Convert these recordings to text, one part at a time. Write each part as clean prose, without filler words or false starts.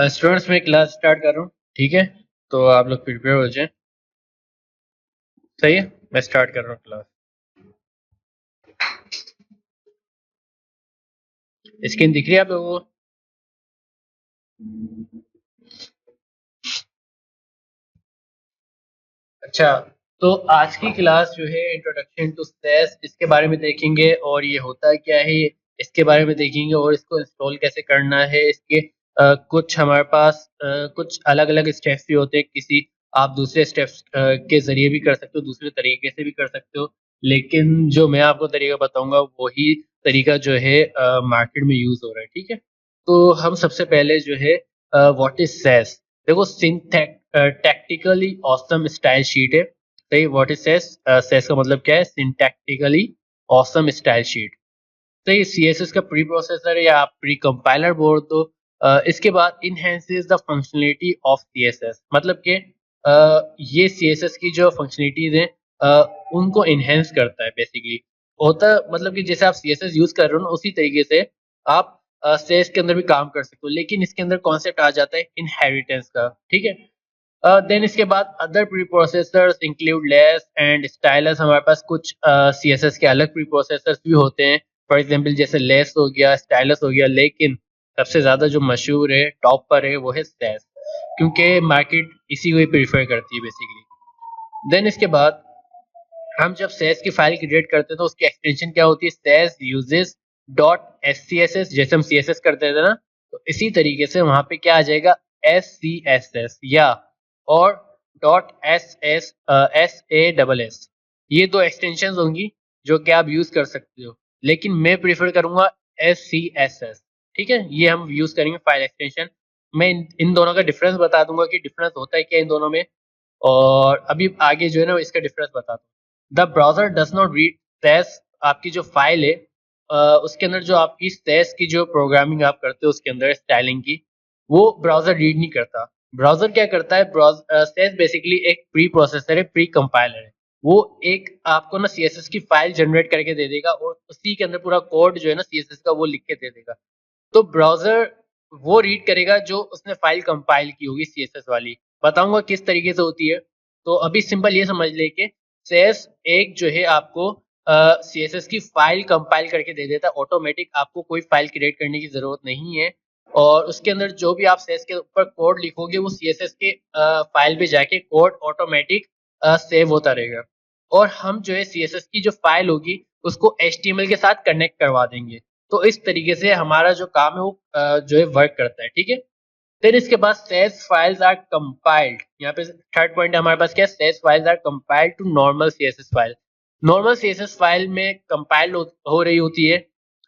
Students मैं class start कर रहा हूँ, ठीक है? तो आप लोग प्रिपेयर हो जाएं। सही है, मैं स्टार्ट कर रहा हूँ क्लास। स्क्रीन दिख रही है आप लोगों को? अच्छा, तो आज की क्लास जो है इंट्रोडक्शन टू सेस, इसके बारे में देखेंगे और ये होता क्या है इसके बारे में देखेंगे और इसको इंस्टॉल कैसे करना है। इसके कुछ हमारे पास कुछ अलग अलग स्टेप्स भी होते हैं। किसी आप दूसरे स्टेप्स के जरिए भी कर सकते हो, दूसरे तरीके से भी कर सकते हो, लेकिन जो मैं आपको तरीका बताऊंगा वही तरीका जो है मार्केट में यूज हो रहा है, ठीक है? तो हम सबसे पहले जो है व्हाट इज सेस। देखो, टैक्टिकली ऑसम स्टाइल शीट है। सही, व्हाट इज सेस? सेस का मतलब क्या है? Syntactically awesome style sheet. तो ये सीएसएस का प्री प्रोसेसर या आप प्री कंपाइलर बोल दो। इसके बाद enhances the functionality of CSS, मतलब कि ये सीएसएस की जो फंक्शनलिटीज हैं उनको इनहेंस करता है बेसिकली। होता मतलब कि जैसे आप सीएसएस यूज कर रहे हो ना, उसी तरीके से आप सीएस के अंदर भी काम कर सकते हो, लेकिन इसके अंदर कॉन्सेप्ट आ जाता है इनहेरिटेंस का, ठीक है? देन इसके बाद other pre processors include less and stylus. हमारे पास कुछ सीएसएस के अलग प्री प्रोसेसर्स भी होते हैं, फॉर एग्जांपल जैसे लेस हो गया, स्टाइलस हो गया, लेकिन सबसे ज्यादा जो मशहूर है, टॉप पर है, वो है सेस, क्योंकि मार्केट इसी को ही प्रीफर करती है बेसिकली। देन इसके बाद हम जब सेस की फाइल क्रिएट करते हैं तो उसकी एक्सटेंशन क्या होती है? SASS uses dot S C S S. जैसे हम सी एस एस करते थे ना, तो इसी तरीके से वहां पे क्या आ जाएगा? एस सी एस एस या और dot S S S A double S. ये दो एक्सटेंशन होंगी जो कि आप यूज कर सकते हो, लेकिन मैं प्रीफर करूंगा एस सी एस एस, ठीक है? ये हम यूज करेंगे फाइल एक्सटेंशन। मैं इन दोनों का डिफरेंस बता दूंगा कि डिफरेंस होता है क्या इन दोनों में, और अभी आगे जो है ना इसका डिफरेंस बता दूँ। The browser does not read SASS. आपकी जो फाइल है उसके अंदर जो आपकी सेस की जो प्रोग्रामिंग आप करते हो उसके अंदर स्टाइलिंग की, वो ब्राउजर रीड नहीं करता। ब्राउजर क्या करता है? सेस बेसिकली एक प्री प्रोसेसर है, प्री कंपाइलर है। वो एक आपको ना सीएसएस की फाइल जनरेट करके दे देगा और उसी के अंदर पूरा कोड जो है ना सीएसएस का वो लिख के दे देगा। तो ब्राउजर वो रीड करेगा जो उसने फाइल कंपाइल की होगी सीएसएस वाली। बताऊंगा किस तरीके से होती है। तो अभी सिंपल ये समझ ले कि सेस एक जो है आपको सीएसएस की फाइल कंपाइल करके दे देता है ऑटोमेटिक। आपको कोई फाइल क्रिएट करने की जरूरत नहीं है, और उसके अंदर जो भी आप सेस के ऊपर कोड लिखोगे वो सीएसएस के फाइल पे जाके कोड ऑटोमेटिक सेव होता रहेगा। और हम जो है सीएसएस की जो फाइल होगी उसको एचटीएमएल के साथ कनेक्ट करवा देंगे। तो इस तरीके से हमारा जो काम है वो जो है वर्क करता है, ठीक है? फिर इसके बाद सेस फाइल्स आर कंपाइल्ड। यहाँ पे थर्ड पॉइंट हमारे पास क्या है? SASS files are compiled to normal CSS file. Normal CSS file में कंपाइल हो रही होती है,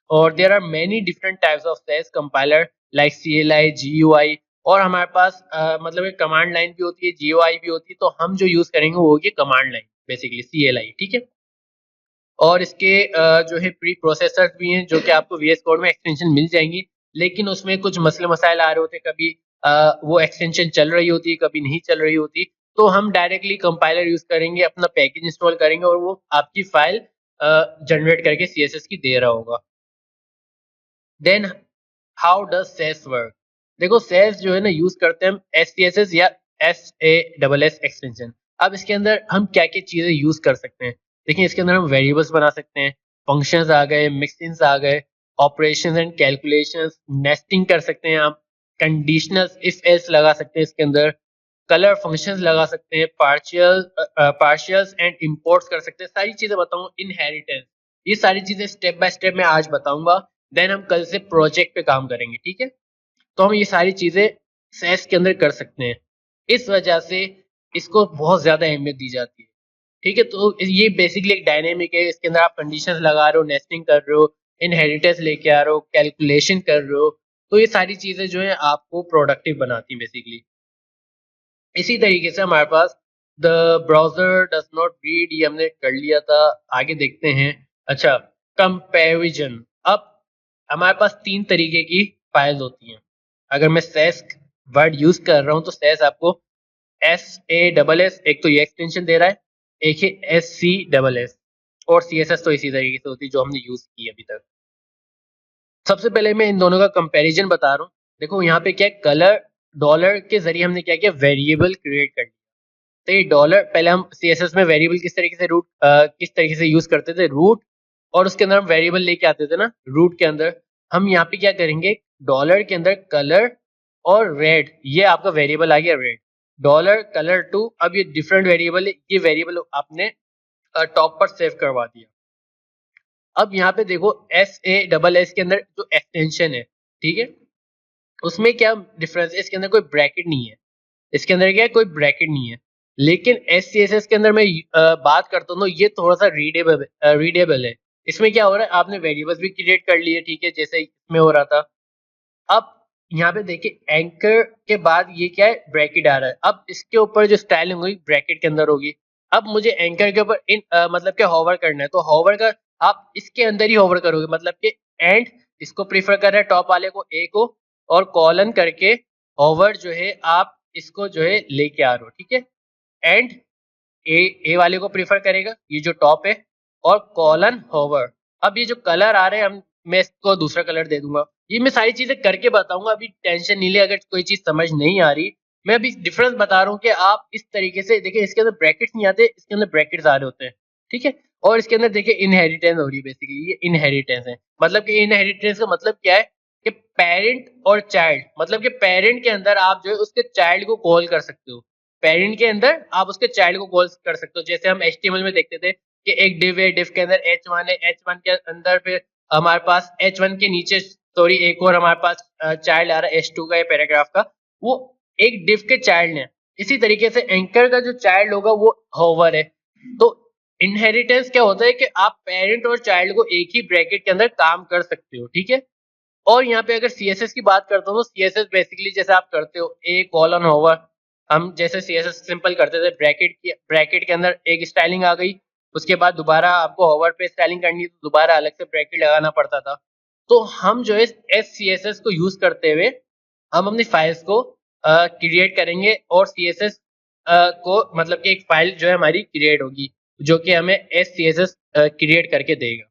और there are many different types of SASS compiler like CLI, GUI, और हमारे पास मतलब एक कमांड लाइन भी होती है, जीयूआई भी होती है। तो हम जो यूज करेंगे वो होगी कमांड लाइन, बेसिकली सीएलआई, ठीक है? और इसके जो है प्री प्रोसेसर्स भी हैं जो कि आपको वीएस कोड में एक्सटेंशन मिल जाएंगी, लेकिन उसमें कुछ मसले मसाइल आ रहे होते हैं। कभी वो एक्सटेंशन चल रही होती है, कभी नहीं चल रही होती। तो हम डायरेक्टली कंपाइलर यूज करेंगे, अपना पैकेज इंस्टॉल करेंगे और वो आपकी फाइल जनरेट करके सीएसएस की दे रहा होगा। Then how does SASS work? देखो, सेस जो है ना यूज करते हैं हम एससीएसएस या एस एक्सटेंशन। अब इसके अंदर हम क्या क्या चीजें यूज कर सकते हैं? देखिए, इसके अंदर हम वेरिएबल्स बना सकते हैं, फंक्शंस आ गए, मिक्सिंग्स आ गए, ऑपरेशंस एंड कैलकुलेशंस, नेस्टिंग कर सकते हैं आप, कंडीशनल्स इफ एल्स लगा सकते हैं इसके अंदर, कलर फंक्शंस लगा सकते हैं, पार्शियल्स एंड इंपोर्ट्स कर सकते हैं। सारी चीजें बताऊंगा, इनहेरिटेंस, ये सारी चीजें स्टेप बाय स्टेप मैं आज बताऊंगा। देन हम कल से प्रोजेक्ट पे काम करेंगे, ठीक है? तो हम ये सारी चीजें सेस के अंदर कर सकते हैं। इस वजह से इसको बहुत ज्यादा अहमियत दी जाती है, ठीक है? तो ये बेसिकली एक डायनेमिक है। इसके अंदर आप कंडीशंस लगा रहे हो, नेस्टिंग कर रहे हो, इनहेरिटेंस लेके आ रहे हो, कैलकुलेशन कर रहे हो। तो ये सारी चीजें जो है आपको प्रोडक्टिव बनाती हैं बेसिकली। इसी तरीके से हमारे पास the browser does not read, ये हमने कर लिया था। आगे देखते हैं। अच्छा, कंपैरिजन। अब हमारे पास तीन तरीके की फाइल्स होती हैं। अगर मैं सेस वर्ड यूज कर रहा हूँ तो सेस आपको SAS, एक तो ये एक्सटेंशन दे रहा है, एक ही SCSS, और CSS तो इसी तरीके से होती है जो हमने यूज की अभी तक। सबसे पहले मैं इन दोनों का कंपैरिजन बता रहा हूँ। देखो यहाँ पे क्या है, कलर डॉलर के जरिए हमने क्या किया, वेरिएबल क्रिएट कर दिया। तो ये डॉलर, पहले हम CSS में वेरिएबल किस तरीके से किस तरीके से यूज करते थे, रूट, और उसके अंदर हम वेरिएबल लेके आते थे ना रूट के अंदर। हम यहाँ पे क्या करेंगे, डॉलर के अंदर कलर और रेड, ये आपका वेरिएबल आ गया रेड, डॉलर कलर टू, अब ये डिफरेंट वेरिएबल है, ये वेरिएबल आपने टॉप पर सेव करवा दिया। अब यहाँ पे देखो SAS के अंदर जो एक्सटेंशन है, ठीक है, उसमें क्या डिफरेंस है, इसके अंदर कोई ब्रैकेट नहीं है, इसके अंदर क्या है, कोई ब्रैकेट नहीं है। लेकिन SCSS के अंदर मैं बात करता हूँ, ये थोड़ा सा रीडेबल है। इसमें क्या हो रहा है, आपने वेरिएबल्स भी क्रिएट कर लिए, ठीक है, जैसे इसमें हो रहा था। अब यहाँ पे देखिए एंकर के बाद ये क्या है, ब्रैकेट आ रहा है। अब इसके ऊपर जो स्टाइलिंग होगी ब्रैकेट के अंदर होगी। अब मुझे एंकर के ऊपर मतलब क्या हॉवर करना है, तो हॉवर का आप इसके अंदर ही हॉवर करोगे, मतलब कि एंड इसको प्रीफर कर रहे हैं टॉप वाले को, ए को, और कॉलन करके हॉवर जो है आप इसको जो है लेके आ रहे हो, ठीक है। एंड ए वाले को प्रीफर करेगा, ये जो टॉप है, और कॉलन होवर। अब ये जो कलर आ रहे हैं, हम मैं इसको दूसरा कलर दे दूंगा। ये मैं सारी चीजें करके बताऊंगा, अभी टेंशन नहीं ले अगर कोई चीज समझ नहीं आ रही। मैं अभी डिफरेंस बता रहा हूँ कि आप इस तरीके से देखिए, इसके अंदर ब्रैकेट्स नहीं आते, इसके अंदर ब्रैकेट्स आ रहे होते हैं, ठीक है। और इसके अंदर देखिए इनहेरिटेंस हो रही है, बेसिकली ये इनहेरिटेंस है। मतलब कि इनहेरिटेंस का मतलब क्या है कि पेरेंट और चाइल्ड, मतलब कि पेरेंट के अंदर आप जो है उसके चाइल्ड को कॉल कर सकते हो, पेरेंट के अंदर आप उसके चाइल्ड को कॉल कर सकते हो। जैसे हम HTML में देखते थे कि एक डिव है, डिव के अंदर H1 है, H1 के अंदर फिर हमारे पास H1 के नीचे सॉरी एक और हमारे पास चाइल्ड आ रहा है H2 का या पैराग्राफ का, वो एक डिव के चाइल्ड है। इसी तरीके से एंकर का जो चाइल्ड होगा वो होवर है। तो इनहेरिटेंस क्या होता है कि आप पेरेंट और चाइल्ड को एक ही ब्रैकेट के अंदर काम कर सकते हो, ठीक है। और यहाँ पे अगर CSS की बात करता हूँ तो CSS बेसिकली जैसे आप करते हो ए कॉलन होवर, हम जैसे CSS सिंपल करते थे, ब्रैकेट के अंदर एक स्टाइलिंग आ गई, उसके बाद दोबारा आपको होवर पे स्टाइलिंग करनी तो दोबारा अलग से ब्रैकेट लगाना पड़ता था। तो हम जो है SCSS को यूज करते हुए हम अपनी फाइल्स को क्रिएट करेंगे, और CSS को मतलब कि एक फाइल जो है हमारी क्रिएट होगी जो कि हमें SCSS क्रिएट करके देगा।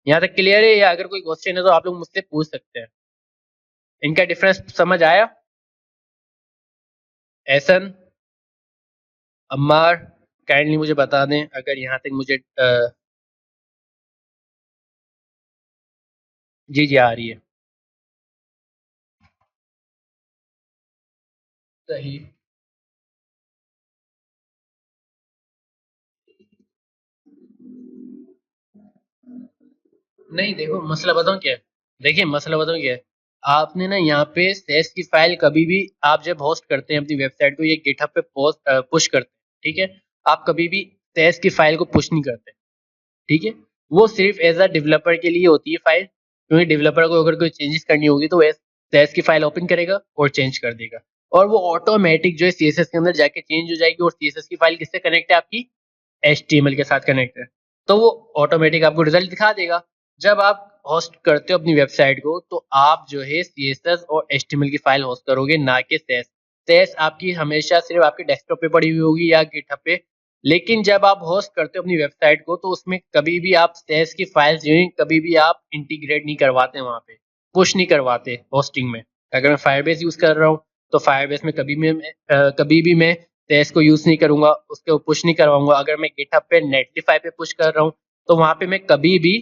यहाँ तक क्लियर है, या अगर कोई क्वेश्चन है तो आप लोग मुझसे पूछ सकते हैं। इनका डिफरेंस समझ आया? एहसन, अम्मार, काइंडली मुझे बता दें अगर यहाँ तक मुझे जी जी आ रही है। सही। नहीं देखो मसला बताऊँ क्या है, देखिए मसला बताऊँ क्या है, आपने ना यहाँ पे सेस की फाइल कभी भी आप जब होस्ट करते हैं अपनी वेबसाइट को, ये गिटहब पे पोस्ट पुश करते हैं, ठीक है, आप कभी भी सेस की फाइल को पुश नहीं करते, ठीक है। वो सिर्फ एज अ डेवलपर के लिए होती है फाइल, क्योंकि डेवलपर को अगर कोई चेंजेस करनी होगी तो वो सेस की फाइल ओपन करेगा और चेंज कर देगा, और वो ऑटोमेटिक जो है CSS के अंदर जाके चेंज हो जाएगी। और CSS की फाइल किससे कनेक्ट है, आपकी HTML के साथ कनेक्ट है, तो वो ऑटोमेटिक आपको रिजल्ट दिखा देगा। जब आप होस्ट करते हो अपनी वेबसाइट को तो आप जो है CSS और HTML की फाइल होस्ट करोगे, ना कि सेस। सेस आपकी हमेशा सिर्फ आपके डेस्कटॉप पे पड़ी हुई होगी या गिटहब पे। लेकिन जब आप होस्ट करते हो अपनी वेबसाइट को तो उसमें कभी भी आप सेस की फाइल्स जो है कभी भी आप इंटीग्रेट नहीं करवाते, वहां पे पुश नहीं करवाते होस्टिंग में। अगर मैं फायरबेस यूज कर रहा हूँ तो फायरबेस में कभी भी मैं सेस को यूज नहीं करूंगा, उसके पुश नहीं करवाऊंगा। अगर मैं गिटहब पे नेटलिफाई पे पुश कर रहा हूँ तो वहां पे मैं कभी भी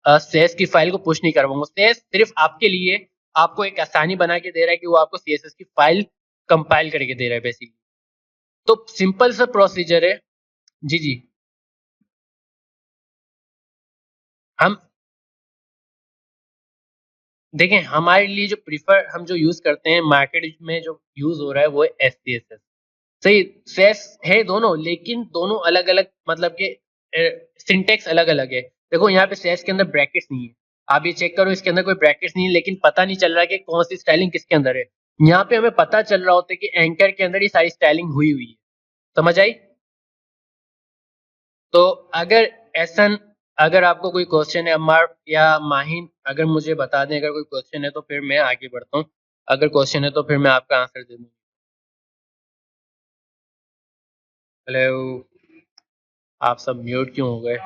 सेस की फाइल को पुश नहीं करवाऊंगा। सेस सिर्फ आपके लिए आपको एक आसानी बना के दे रहा है कि वो आपको CSS की फाइल कंपाइल करके दे रहा है बेसिकली। तो सिंपल सा प्रोसीजर है। जी जी। हम देखें, हमारे लिए जो प्रीफर हम जो यूज करते हैं मार्केट में जो यूज हो रहा है वो है SCSS। सही, सेस है दोनों, लेकिन दोनों अलग अलग, मतलब के सिंटेक्स अलग अलग है। देखो यहाँ पे सेस के अंदर ब्रैकेट्स नहीं है, आप ये चेक करो इसके अंदर कोई ब्रैकेट्स नहीं है, लेकिन पता नहीं चल रहा कि कौन सी स्टाइलिंग किसके अंदर है। यहाँ पे हमें पता चल रहा होता है कि एंकर के अंदर ही सारी स्टाइलिंग हुई हुई है। समझ आई? तो अगर ऐसा, अगर आपको कोई क्वेश्चन है अम्मार या माहिन, अगर मुझे बता दें अगर कोई क्वेश्चन है तो फिर मैं आगे बढ़ता हूँ। अगर क्वेश्चन है तो फिर मैं आपका आंसर दे दूँ। हेलो, आप सब म्यूट क्यों हो गए?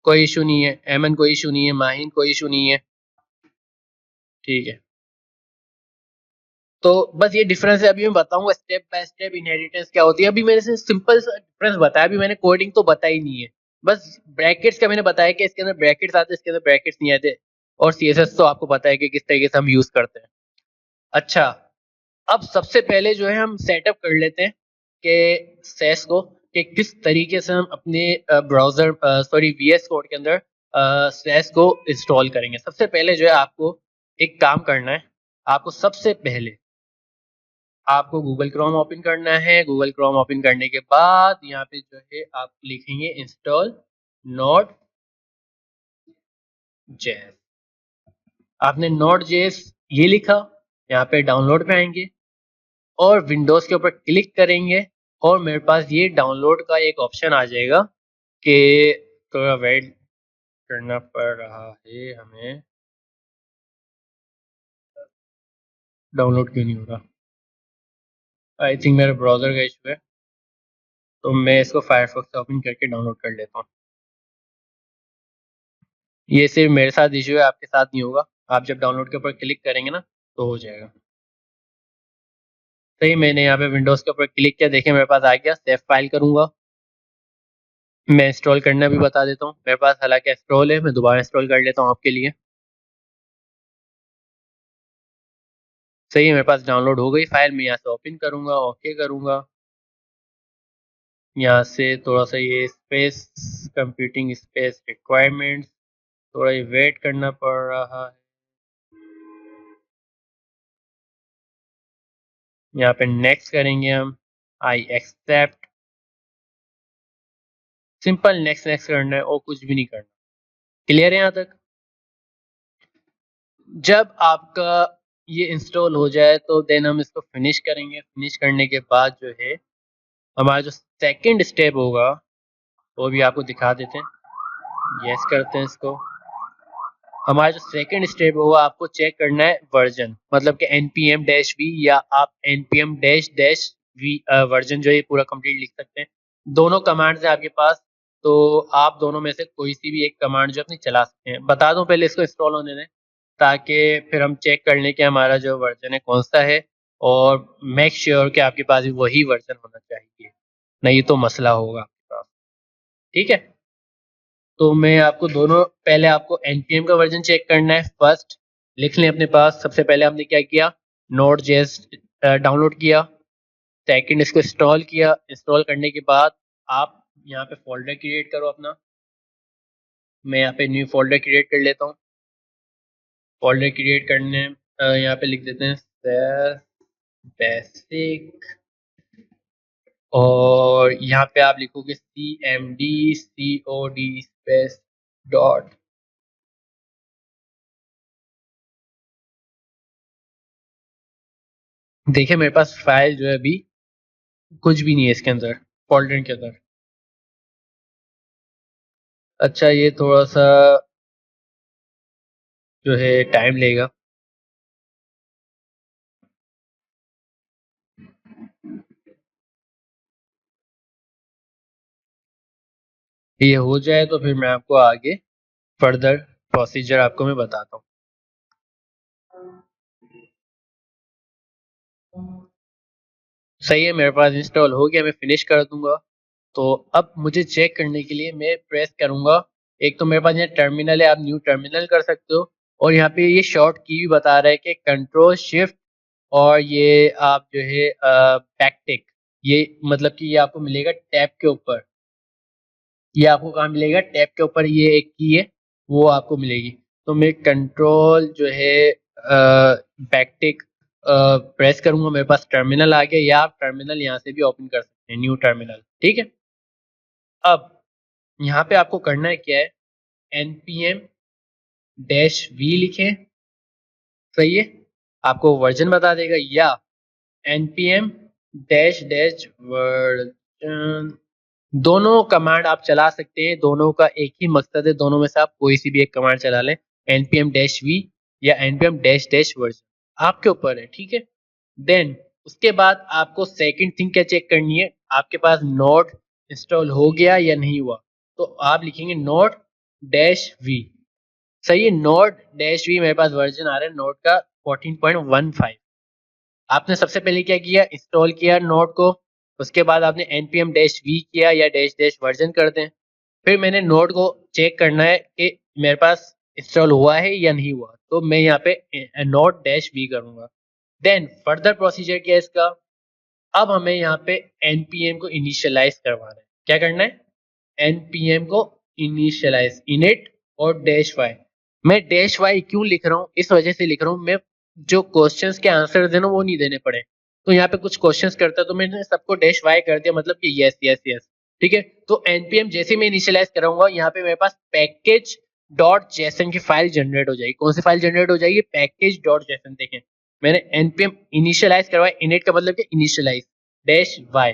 कोई इशू नहीं है, एमन कोई इशू नहीं है, माहिन कोई इशू नहीं है, ठीक है। तो बस ये डिफरेंस है, अभी मैं बताऊंगा स्टेप बाय स्टेप इनहेरिटेंस क्या होती है। अभी मैंने सिंपल सा डिफरेंस बताया, अभी मैंने कोडिंग तो बताई नहीं है। बस ब्रैकेट्स का मैंने बताया कि इसके अंदर ब्रैकेट्स आते हैं, इसके अंदर ब्रैकेट्स नहीं आते। और सीएसएस तो आपको पता है कि किस तरीके से हम यूज करते हैं। अच्छा, अब सबसे पहले जो है हम सेटअप कर लेते हैं कि सेस को, कि किस तरीके से हम अपने ब्राउजर सॉरी वीएस कोड के अंदर सेस को इंस्टॉल करेंगे। सबसे पहले जो है आपको एक काम करना है। आपको सबसे पहले आपको गूगल क्रोम ओपन करना है। गूगल क्रोम ओपन करने के बाद यहाँ पे जो है आप लिखेंगे इंस्टॉल नोड जेएस। आपने नोड जेएस ये लिखा, यहाँ पे डाउनलोड पे आएंगे और विंडोज के ऊपर क्लिक करेंगे और मेरे पास ये डाउनलोड का एक ऑप्शन आ जाएगा कि थोड़ा वेट करना पड़ रहा है हमें। डाउनलोड क्यों नहीं हो रहा? आई थिंक मेरे ब्राउजर का इशू है, तो मैं इसको फायरफॉक्स से ओपन करके डाउनलोड कर लेता हूँ। ये सिर्फ मेरे साथ इशू है, आपके साथ नहीं होगा। आप जब डाउनलोड के ऊपर क्लिक करेंगे ना तो हो जाएगा। सही, मैंने यहाँ पे विंडोज के ऊपर क्लिक किया, देखिए मेरे पास आ गया। सेव फाइल करूंगा। मैं इंस्टॉल करना भी बता देता हूँ, मेरे पास हालांकि इंस्टॉल है, मैं दोबारा इंस्टॉल कर लेता हूँ आपके लिए। सही है, मेरे पास डाउनलोड हो गई फाइल। मैं यहाँ से ओपन करूंगा, ओके करूंगा। यहाँ से थोड़ा सा ये स्पेस, कंप्यूटिंग स्पेस रिक्वायरमेंट्स, थोड़ा ये वेट करना पड़ रहा है। यहाँ पे नेक्स्ट करेंगे हम, I accept. Simple next next करना है और कुछ भी नहीं करना। क्लियर है यहाँ तक? जब आपका ये इंस्टॉल हो जाए तो देन हम इसको फिनिश करेंगे। फिनिश करने के बाद जो है हमारा जो सेकंड स्टेप होगा वो भी आपको दिखा देते हैं। यस करते हैं इसको। हमारा जो सेकंड स्टेप होगा, आपको चेक करना है वर्जन, मतलब कि npm-v या आप npm-v वर्जन जो है पूरा कंप्लीट लिख सकते हैं। दोनों कमांड्स है आपके पास, तो आप दोनों में से कोई सी भी एक कमांड जो अपनी चला सकते हैं। बता दूं पहले इसको इंस्टॉल होने दें, ताकि फिर हम चेक कर लें कि हमारा जो वर्जन है कौन सा है, और मेक श्योर कि आपके पास भी वही वर्जन होना चाहिए, नहीं तो मसला होगा आपके पास। ठीक है, तो मैं आपको दोनों, पहले आपको npm का वर्जन चेक करना है। फर्स्ट लिख लें अपने पास। सबसे पहले हमने क्या किया, नोड जेएस डाउनलोड किया। सेकंड इसको इंस्टॉल किया। इंस्टॉल करने के बाद आप यहाँ पे फोल्डर क्रिएट करो अपना। मैं यहाँ पे न्यू फोल्डर क्रिएट कर लेता हूँ। फोल्डर क्रिएट करने यहाँ पे लिख देते हैं बेसिक, और यहाँ पे आप लिखोगे cmd स्पेस डॉट। देखिए मेरे पास फाइल जो है अभी कुछ भी नहीं है इसके अंदर, फोल्डर के अंदर। अच्छा, ये थोड़ा सा जो है टाइम लेगा। ये हो जाए तो फिर मैं आपको आगे फर्दर प्रोसीजर आपको मैं बताता हूँ। सही है, मेरे पास इंस्टॉल हो गया, मैं फिनिश कर दूंगा। तो अब मुझे चेक करने के लिए मैं प्रेस करूंगा। एक तो मेरे पास यहाँ टर्मिनल है, आप न्यू टर्मिनल कर सकते हो, और यहाँ पे ये शॉर्ट की भी बता रहा है कि कंट्रोल शिफ्ट, और ये आप जो है बैकटिक, ये मतलब कि ये आपको मिलेगा टैब के ऊपर। ये आपको कहाँ मिलेगा, टैब के ऊपर ये एक की है, वो आपको मिलेगी। तो मैं कंट्रोल जो है बैकटिक प्रेस करूंगा, मेरे पास टर्मिनल आ गया, या आप टर्मिनल यहाँ से भी ओपन कर सकते हैं, न्यू टर्मिनल। ठीक है, अब यहाँ पे आपको करना है क्या है, npm -v लिखें। सही है, आपको वर्जन बता देगा, या npm वर्जन। दोनों कमांड आप चला सकते हैं, दोनों का एक ही मकसद है, दोनों में से आप कोई सी भी एक कमांड चला लें। npm -v या npm -वर्जन आपके ऊपर है। ठीक है, देन उसके बाद आपको सेकंड थिंग क्या चेक करनी है, आपके पास नोड इंस्टॉल हो गया या नहीं हुआ। तो आप लिखेंगे नोड डैश वी। सही है, नोड डैश वी मेरे पास वर्जन आ रहा है नोड का 14.15। आपने सबसे पहले क्या किया, इंस्टॉल किया नोड को, उसके बाद आपने npm डैश वी किया या डैश डैश वर्जन कर दें। फिर मैंने नोड को चेक करना है कि मेरे पास इंस्टॉल हुआ है या नहीं हुआ, तो मैं यहाँ पे नोड डैश वी करूंगा। देन फर्दर प्रोसीजर क्या है इसका, अब हमें यहाँ पे npm को इनिशियलाइज करवाना है। क्या करना है, npm को इनिशियलाइज, इनिट और डैश वाई। मैं डैश वाई क्यों लिख रहा हूँ, इस वजह से लिख रहा हूँ, मैं जो क्वेश्चंस के आंसर देना वो नहीं देने पड़े। तो यहाँ पे कुछ क्वेश्चंस करता तो मैंने सबको डैश वाई कर दिया, मतलब कि यस यस यस। ठीक है, तो npm जैसे मैं इनिशियलाइज कराऊंगा, यहाँ पे मेरे पास पैकेज डॉट जेसन की फाइल जनरेट हो जाएगी। कौन सी फाइल जनरेट हो जाएगी, पैकेज डॉट जेसन। देखें, मैंने npm इनिशियलाइज करवाया, इनिट का मतलब कि इनिशियलाइज डैश वाई।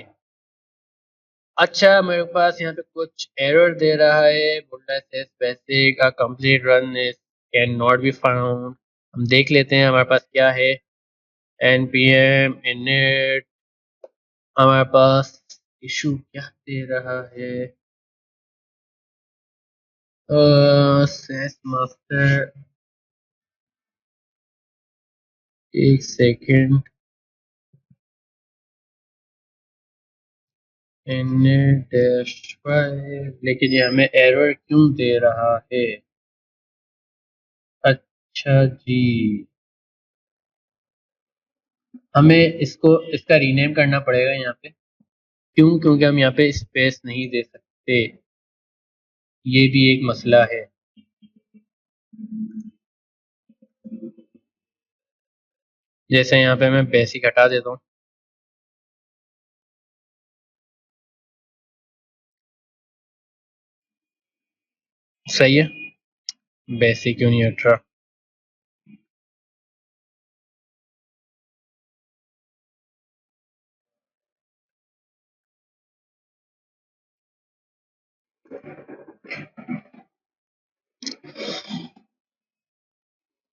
अच्छा, मेरे पास यहाँ पे कुछ एरर दे रहा है, बोल रहा है SASS basic a complete run is can not be found. हम देख लेते हैं हमारे पास क्या है, npm init। हमारे पास इशू क्या दे रहा है, सेस मास्टर, एक सेकेंड, init डैश वाई, लेकिन ये हमें एरर क्यों दे रहा है। अच्छा जी, हमें इसका रीनेम करना पड़ेगा यहाँ पे। क्यों, क्योंकि हम यहाँ पे स्पेस नहीं दे सकते, ये भी एक मसला है। जैसे यहाँ पे मैं बेसिक हटा देता हूँ। सही है, बेसिक क्यों नहीं हट रहा।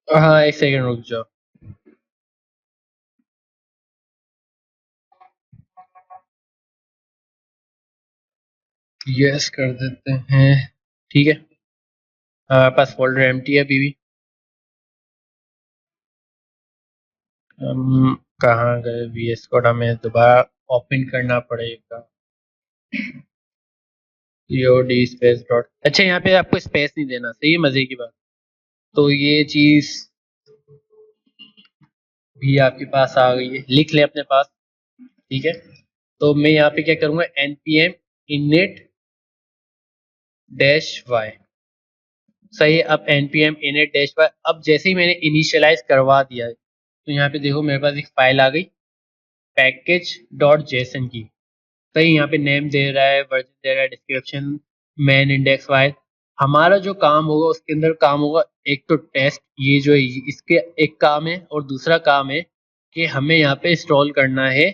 हाँ, एक सेकंड रुक जाओ। यस कर देते हैं, ठीक है। हमारे पास फोल्डर एम्प्टी है अभी भी। हम कहाँ गए, VS कोड हमें दोबारा ओपन करना पड़ेगा। COD स्पेस डॉट, अच्छा यहाँ पे आपको स्पेस नहीं देना, सही है, मजे की बात। तो ये चीज भी आपके पास आ गई है, लिख ले अपने पास, ठीक है। तो मैं यहाँ पे क्या करूंगा, npm init डैश वाई। सही है, अब npm init डैश वाई, अब जैसे ही मैंने इनिशियलाइज करवा दिया है, तो यहाँ पे देखो मेरे पास एक फाइल आ गई पैकेज डॉट जेसन की। सही, यहाँ पे नेम दे रहा है, वर्जन दे रहा है, डिस्क्रिप्शन, मेन इंडेक्स फाइल। हमारा जो काम होगा उसके अंदर काम होगा, एक तो टेस्ट, ये जो है इसके एक काम है, और दूसरा काम है कि हमें यहाँ पे इंस्टॉल करना है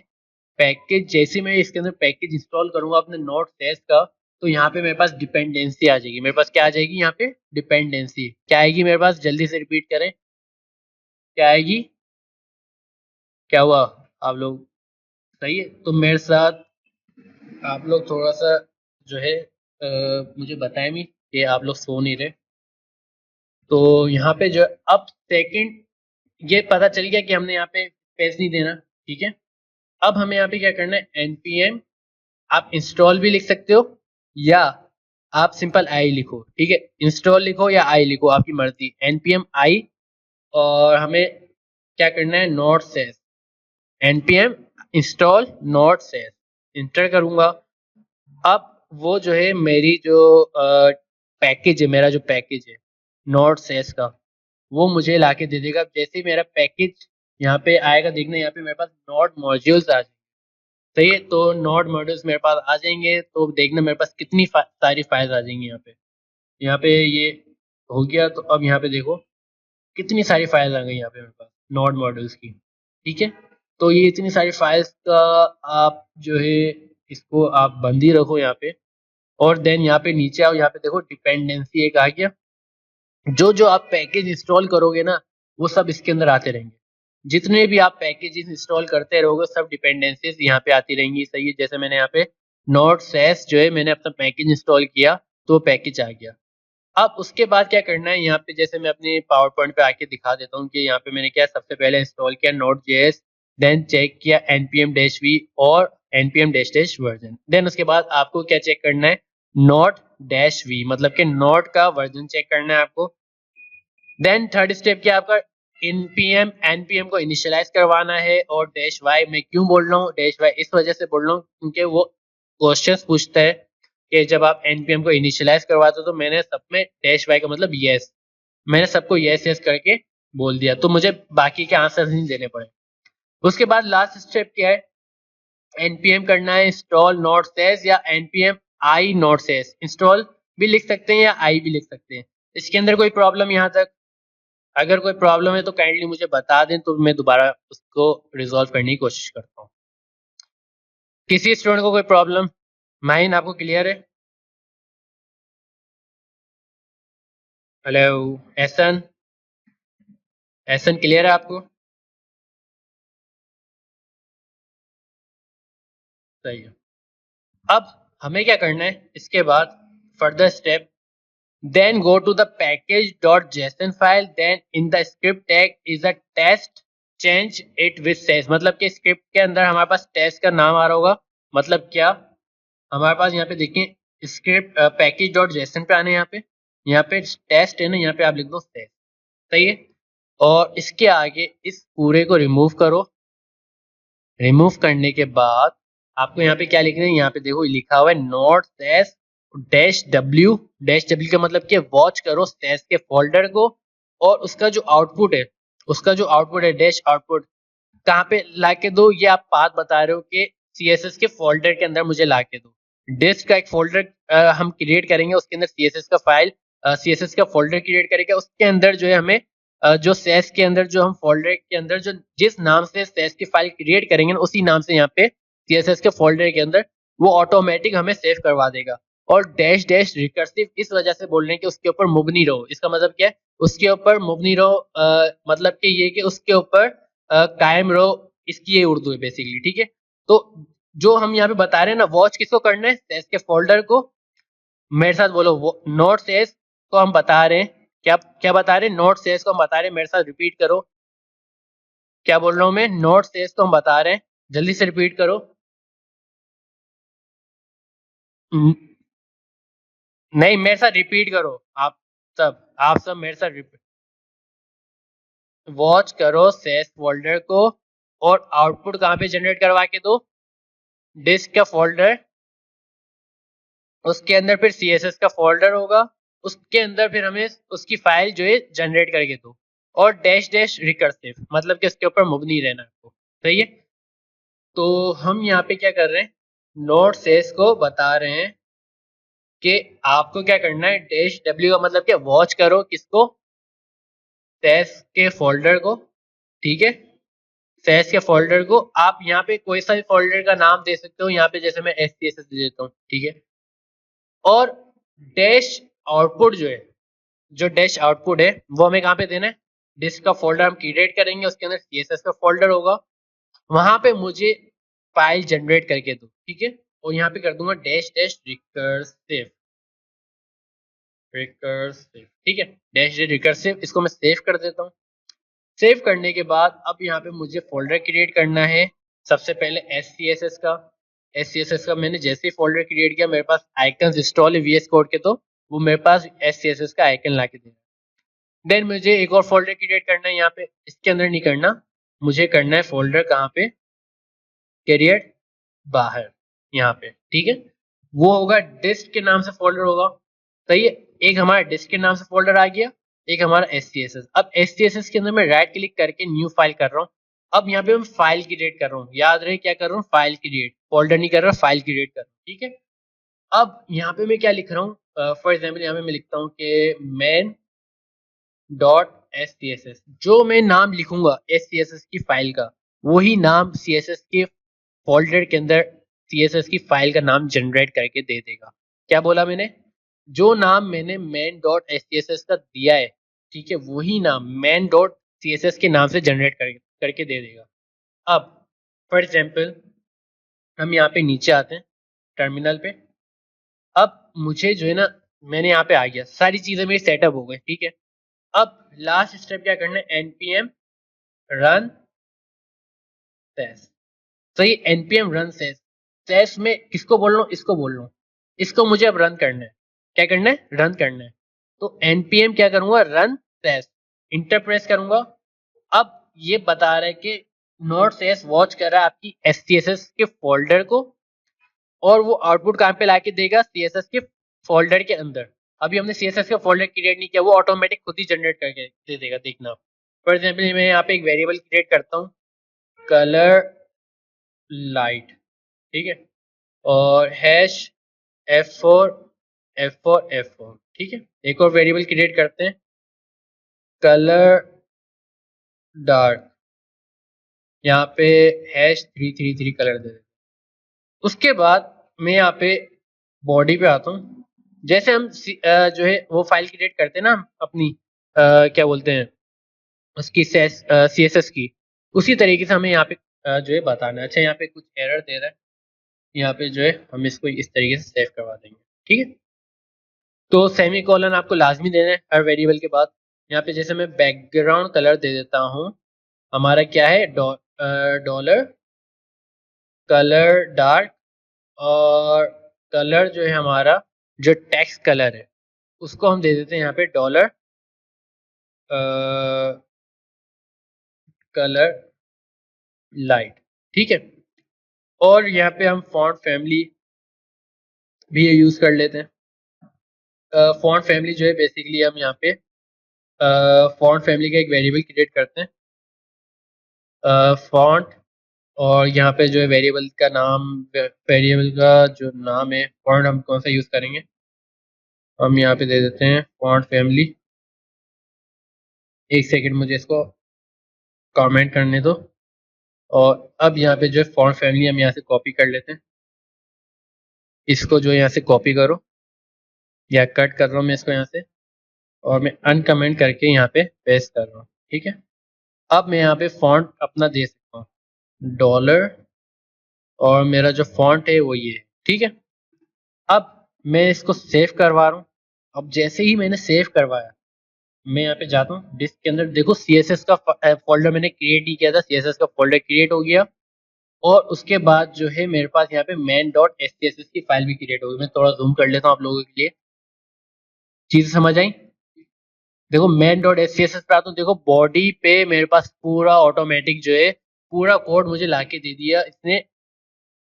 पैकेज। जैसे मैं इसके अंदर पैकेज इंस्टॉल करूंगा अपने नोट सेस का, तो यहाँ पे मेरे पास डिपेंडेंसी आ जाएगी। मेरे पास क्या आ जाएगी, यहाँ पे डिपेंडेंसी क्या आएगी मेरे पास, जल्दी से रिपीट करें, क्या आएगी, क्या हुआ आप लोग, सही है। तो मेरे साथ आप लोग थोड़ा सा जो है मुझे बताएं भी कि आप लोग सो नहीं रहे। तो यहाँ पे जो अब सेकंड, ये पता चल गया कि हमने यहाँ पे स्पेस नहीं देना, ठीक है। अब हमें यहाँ पे क्या करना है, npm, आप इंस्टॉल भी लिख सकते हो या आप सिंपल आई लिखो, ठीक है। इंस्टॉल लिखो या आई लिखो, आपकी मर्जी, npm आई। और हमें क्या करना है, node SASS, npm install node SASS, enter करूंगा। अब वो जो है मेरी जो पैकेज है, मेरा जो पैकेज है नोट सेस का, वो मुझे लाके दे देगा। जैसे ही मेरा पैकेज यहाँ पे आएगा, देखना यहाँ पे मेरे पास नोड मॉड्यूल्स आ जाएंगे। सही है, तो नोड मॉड्यूल्स मेरे पास आ जाएंगे, तो देखना मेरे पास कितनी सारी फाइल्स आ जाएंगी यहाँ पे। यहाँ पे ये हो गया, तो अब यहाँ पे देखो कितनी सारी फाइल्स आ गई यहाँ पे मेरे पास नोड मॉड्यूल्स की, ठीक है। तो ये इतनी सारी फाइल्स का आप जो है इसको आप बंद ही रखो यहाँ पे। और देन यहाँ पे नीचे आओ, यहाँ पे देखो डिपेंडेंसी एक आ गया। जो जो आप पैकेज इंस्टॉल करोगे ना, वो सब इसके अंदर आते रहेंगे। जितने भी आप पैकेजेस इंस्टॉल करते रहोगे सब डिपेंडेंसीज यहाँ पे आती रहेंगी। सही है, जैसे मैंने यहाँ पे नोट सेस जो है मैंने अपना पैकेज इंस्टॉल किया तो वो पैकेज आ गया। अब उसके बाद क्या करना है, यहाँ पे जैसे मैं अपनी पावर पॉइंट पे आके दिखा देता हूँ कि यहाँ पे मैंने क्या सबसे पहले इंस्टॉल किया नोट जेएस, देन चेक किया npm-v और npm-वर्जन। देन उसके बाद आपको क्या चेक करना है, नोट डैश वी मतलब कि नोट का वर्जन चेक करना है आपको। देन थर्ड स्टेप क्या आपका npm को इनिशियलाइज करवाना है। और डैश वाई मैं क्यों बोल रहा हूँ, डैश वाई इस वजह से बोल रहा हूँ क्योंकि वो क्वेश्चंस पूछता है कि जब आप npm को इनिशियलाइज करवाते हो तो मैंने सब में डैश वाई का मतलब यस, मैंने सबको यस यस करके बोल दिया तो मुझे बाकी के आंसर नहीं देने पड़े। उसके बाद लास्ट स्टेप क्या है, npm करना है इंस्टॉल नोट सेस या npm आई नोट सेस, इंस्टॉल भी लिख सकते हैं या आई भी लिख सकते हैं। इसके अंदर कोई प्रॉब्लम यहाँ तक, अगर कोई प्रॉब्लम है तो काइंडली मुझे बता दें तो मैं दोबारा उसको रिजॉल्व करने की कोशिश करता हूँ। किसी स्टूडेंट को कोई प्रॉब्लम, माइन आपको क्लियर है? हेलो एहसन, एहसन क्लियर है आपको? सही है। अब हमें क्या करना है इसके बाद further step, then go to the package.json file, then in the script tag is a test, change it with says, मतलब कि स्क्रिप्ट के अंदर हमारे पास टेस्ट का नाम आ रहा होगा। मतलब क्या, हमारे पास यहाँ पे देखिए स्क्रिप्ट पैकेज डॉट जेसन पे आने, यहाँ पे टेस्ट है ना, यहाँ पे आप लिख दो टेस्ट। सही है, और इसके आगे इस पूरे को रिमूव करो। रिमूव करने के बाद आपको यहाँ पे क्या लिखना है, यहाँ पे देखो लिखा हुआ है node SASS dash W, dash W का मतलब कि वॉच करो सेस के फोल्डर को और उसका जो आउटपुट है, उसका जो आउटपुट है डैश आउटपुट कहाँ पे लाके दो, ये आप बात बता रहे हो कि सीएसएस के फोल्डर के अंदर मुझे लाके दो। डिस्क का एक फोल्डर हम क्रिएट करेंगे, उसके अंदर सीएसएस का फाइल, सीएसएस का फोल्डर क्रिएट करेंगे, उसके अंदर जो है हमें जो सेस के अंदर जो हम फोल्डर के अंदर जो जिस नाम से सेस की फाइल क्रिएट करेंगे ना उसी नाम से यहाँ पे सीएसएस के फोल्डर के अंदर वो ऑटोमेटिक हमें सेव करवा देगा। और डैश डैश रिकर्सिव इस वजह से बोल रहे हैं कि उसके ऊपर मूव नहीं रहो, इसका मतलब क्या है उसके ऊपर मूव नहीं रहो, मतलब कि ये कि उसके ऊपर कायम रहो, इसकी ये उर्दू है बेसिकली। ठीक है, तो जो हम यहाँ पे बता रहे हैं ना वॉच किसको करना है, सेस के फोल्डर को। मेरे साथ बोलो, वो नोट सेस को हम बता रहे हैं, क्या क्या बता रहे हैं, नोट सेस को हम बता रहे हैं, मेरे साथ रिपीट करो। क्या बोल रहा हूँ मैं, नोट सेस को हम बता रहे हैं, जल्दी से रिपीट करो। नहीं, मेरे साथ रिपीट करो, आप सब मेरे साथ रिपीट, वॉच करो सेस फोल्डर को और आउटपुट कहाँ पे जनरेट करवा के दो, डिस्क का फोल्डर, उसके अंदर फिर सीएसएस का फोल्डर होगा, उसके अंदर फिर हमें उसकी फाइल जो है जनरेट करके दो। और डैश डैश रिकर्सिव मतलब कि उसके ऊपर मूव नहीं रहना आपको। सही है, तो हम यहाँ पे क्या कर रहे हैं, नोट सेस को बता रहे हैं कि आपको क्या करना है, डैश डब्ल्यू का मतलब क्या, वॉच करो किसको, सेस के फोल्डर को। ठीक है, सेस के फोल्डर को आप यहाँ पे कोई सा भी फोल्डर का नाम दे सकते हो, यहाँ पे जैसे मैं SCSS दे देता हूँ। ठीक है, और डैश आउटपुट जो है, जो डैश आउटपुट है वो हमें कहाँ पे देना है, डिस्क का फोल्डर हम क्रिएट करेंगे, उसके अंदर CSS का फोल्डर होगा, वहां पे मुझे फाइल जनरेट करके दो। ठीक है, और यहाँ पे कर दूंगा डैश डैश रिकर्सिव, रिकर्सिव। ठीक है, डैश डैश रिकर्सिव, इसको मैं सेव कर देता हूँ। सेव करने के बाद अब यहाँ पे मुझे फोल्डर क्रिएट करना है, सबसे पहले SCSS का मैंने जैसे ही फोल्डर क्रिएट किया मेरे पास आइकन इंस्टॉल है VS कोड के, तो वो मेरे पास SCSS का आइकन ला के देना। देन मुझे एक और फोल्डर क्रिएट करना है, यहाँ पे इसके अंदर नहीं करना, मुझे करना है फोल्डर कहाँ पे, क्रिएट बाहर यहाँ पे। ठीक है, वो होगा डिस्क के नाम से फोल्डर होगा। सही है, एक हमारा डिस्क के नाम से फोल्डर आ गया, एक हमारा SCSS। अब SCSS के अंदर मैं राइट क्लिक करके न्यू फाइल कर रहा हूँ। अब यहाँ पे मैं फाइल क्रिएट कर रहा हूँ, याद रहे क्या कर रहा हूँ, फाइल क्रिएट, फोल्डर नहीं कर रहा, फाइल क्रिएट कर रहा हूँ। ठीक है, अब यहाँ पे मैं क्या लिख रहा हूँ, फॉर एग्जाम्पल यहाँ पे मैं लिखता हूँ कि मैन डॉट SCSS, जो मैं नाम लिखूंगा SCSS की फाइल का वही नाम CSS के फोल्डर के अंदर CSS की फाइल का नाम जनरेट करके दे देगा। क्या बोला मैंने, जो नाम मैंने main डॉट SCSS का दिया है, ठीक है, वही नाम main डॉट CSS के नाम से जनरेट करेगा। करके दे देगा। अब फॉर एग्जाम्पल हम यहाँ पे नीचे आते हैं टर्मिनल पे। अब मुझे जो है ना, मैंने यहाँ पे आ गया, सारी चीजें मेरी सेटअप हो गई, ठीक है। अब लास्ट स्टेप क्या करना है, npm रन सेस। तो ये npm रन सेस, सेस में किसको बोल रहा हूँ, इसको बोल रहा हूँ, इसको मुझे अब रन करना है। क्या करना है, रन करना है। तो npm क्या करूंगा, रन सेस, इंटर प्रेस करूंगा। अब ये बता रहा है कि नोड सेस वॉच कर रहा है आपकी SCSS के फोल्डर को, और वो आउटपुट कहाँ पे लाके देगा, CSS के फोल्डर के अंदर। अभी हमने CSS का फोल्डर क्रिएट नहीं किया, वो ऑटोमेटिक खुद ही जनरेट करके दे देगा, देखना। फॉर एग्जाम्पल मैं यहाँ पे एक वेरिएबल क्रिएट करता हूँ, कलर लाइट, ठीक है, और हैश F4, ठीक है। एक और वेरिएबल क्रिएट करते हैं, कलर डार्क, यहाँ पे हैश 333 कलर दे देते। उसके बाद मैं यहाँ पे बॉडी पे आता हूँ। जैसे हम जो है वो फाइल क्रिएट करते हैं ना अपनी, क्या बोलते हैं उसकी, CSS की, उसी तरीके से हमें यहाँ पे जो है बताना है। अच्छा, यहाँ पे कुछ एरर दे रहा है, यहाँ पे जो है हम इसको इस तरीके से सेव करवा देंगे, ठीक है। तो सेमी कॉलन आपको लाजमी देना है हर वेरिएबल के बाद। यहाँ पे जैसे मैं बैकग्राउंड कलर दे देता हूँ, हमारा क्या है, डॉलर कलर डार्क, और कलर जो है हमारा जो टेक्स्ट कलर है उसको हम दे देते हैं यहाँ पे डॉलर कलर लाइट, ठीक है। और यहाँ पे हम फॉन्ट फैमिली भी यूज कर लेते हैं। फॉन्ट फैमिली जो है बेसिकली हम यहाँ पे फॉन्ट फैमिली का एक वेरिएबल क्रिएट करते हैं, फॉन्ट, और यहाँ पे जो है वेरिएबल का नाम, वेरिएबल का जो नाम है, फॉन्ट हम कौन सा यूज करेंगे, हम यहाँ पे दे देते हैं फॉन्ट फैमिली। एक सेकंड मुझे इसको कमेंट करने दो। और अब यहाँ पे जो है फॉन्ट फैमिली हम यहाँ से कॉपी कर लेते हैं, इसको जो यहाँ से कॉपी करो, या कट कर रहा हूँ मैं इसको यहाँ से, और मैं अनकमेंट करके यहाँ पे पेस्ट कर रहा हूँ, ठीक है। अब मैं यहाँ पे फॉन्ट अपना दे सकता हूँ डॉलर, और मेरा जो फॉन्ट है वो ये है, ठीक है। अब मैं इसको सेव करवा रहा हूँ। अब जैसे ही मैंने सेव करवाया, मैं यहाँ पे जाता हूँ डिस्क के अंदर, देखो CSS का फोल्डर मैंने क्रिएट ही किया था, CSS का फोल्डर क्रिएट हो गया। और उसके बाद जो है मेरे पास यहाँ पे main.scss की फाइल भी क्रिएट होगी। मैं थोड़ा जूम कर लेता हूँ आप लोगों के लिए, चीजें समझ आई। देखो main.scss पे आता हूँ, देखो बॉडी पे मेरे पास पूरा ऑटोमेटिक जो है पूरा कोड मुझे लाके दे दिया इसने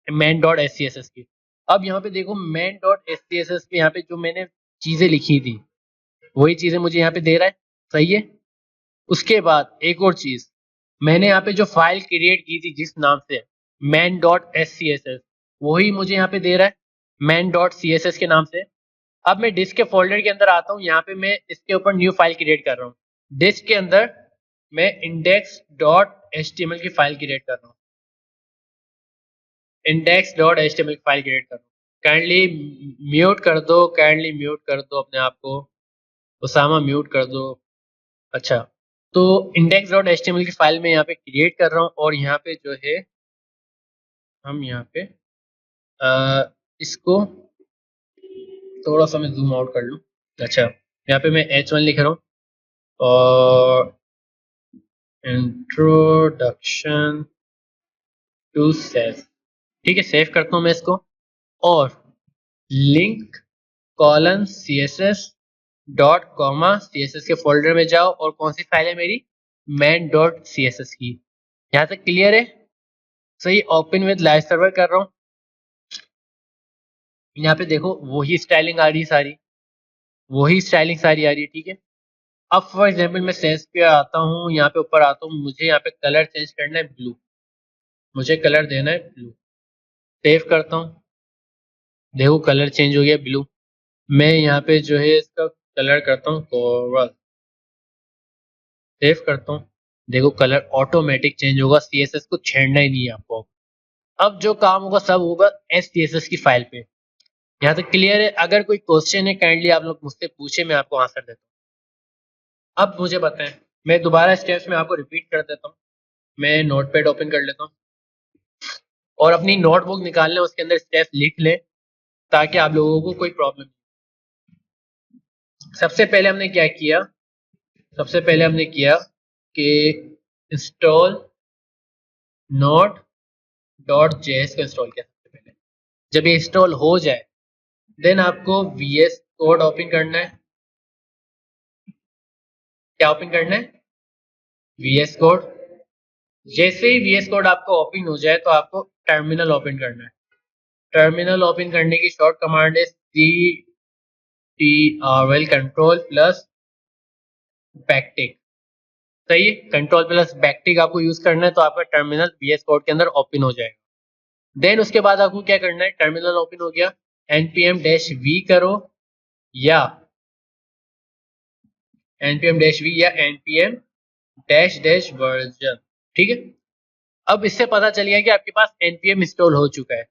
main.scss की। अब यहाँ पे देखो main.scss पे यहाँ पे जो मैंने चीजें लिखी थी वही चीजें मुझे यहाँ पे दे रहा है, सही है। उसके बाद एक और चीज, मैंने यहाँ पे जो फाइल क्रिएट की थी जिस नाम से main.scss, वही मुझे यहाँ पे दे रहा है main.css के नाम से। अब मैं डिस्क के फोल्डर के अंदर आता हूँ, यहाँ पे मैं इसके ऊपर न्यू फाइल क्रिएट कर रहा हूँ। डिस्क के अंदर मैं index.html की फाइल क्रिएट कर रहा हूँ, index.html की फाइल क्रिएट कर रहा हूँ। काइंडली म्यूट कर दो, काइंडली म्यूट कर दो अपने आप को, उसामा म्यूट कर दो। अच्छा, तो index.html की फाइल में यहाँ पे क्रिएट कर रहा हूँ, और यहाँ पे जो है हम यहाँ पे इसको थोड़ा सा मैं जूम आउट कर लूँ। अच्छा, यहाँ पे मैं H1 लिख रहा हूँ, और इंट्रोडक्शन टू सेस, ठीक है। सेव करता हूँ मैं इसको, और link colon CSS dot comma CSS के फोल्डर में जाओ, और कौन सी फाइल है मेरी, main.css की। यहाँ तक क्लियर है, सही। ओपन विद लाइव सर्वर कर रहा हूँ, यहाँ पे देखो वही स्टाइलिंग आ रही है सारी, वही स्टाइलिंग सारी आ रही है, ठीक है। अब फॉर एग्जाम्पल मैं सेंस पे आता हूँ, यहाँ पे ऊपर आता हूँ, मुझे यहाँ पे कलर चेंज करना है ब्लू, मुझे कलर देना है ब्लू। सेव करता हूँ, देखो कलर चेंज हो गया ब्लू। मैं यहाँ पे जो है इसका कलर करता हूँ कोरल, सेव करता हूँ, देखो कलर ऑटोमेटिक चेंज होगा, CSS को छेड़ना ही नहीं है आपको। अब जो काम होगा सब होगा SCSS की फाइल पे। यहाँ तक क्लियर है? अगर कोई क्वेश्चन है काइंडली आप लोग मुझसे पूछे, मैं आपको आंसर देता हूँ। अब मुझे बताएं, मैं दोबारा स्टेप्स में आपको रिपीट कर देता हूँ। मैं नोटपैड ओपन कर लेता हूँ और अपनी नोटबुक निकाल लें, उसके अंदर स्टेप्स लिख लें ताकि आप लोगों को कोई प्रॉब्लम नहीं। सबसे पहले हमने क्या किया, सबसे पहले हमने किया कि इंस्टॉल नोट डॉट जेएस को इंस्टॉल किया सबसे पहले। जब ये इंस्टॉल हो जाए देन आपको वीएस कोड ओपन करना है। क्या ओपन करना है? VS code. जैसे ही वीएस कोड आपको ओपन हो जाए तो आपको टर्मिनल ओपन करना है। टर्मिनल ओपन करने की शॉर्ट कमांड है CTRL कंट्रोल प्लस बैकटिक। सही है, कंट्रोल प्लस बैकटिक आपको यूज करना है तो आपका टर्मिनल वीएस कोड के अंदर ओपन हो जाएगा। देन उसके बाद आपको क्या करना है, टर्मिनल ओपन हो गया, npm-v करो या npm-v या npm-वर्जन। ठीक है, अब इससे पता चल गया कि आपके पास npm इंस्टॉल हो चुका है।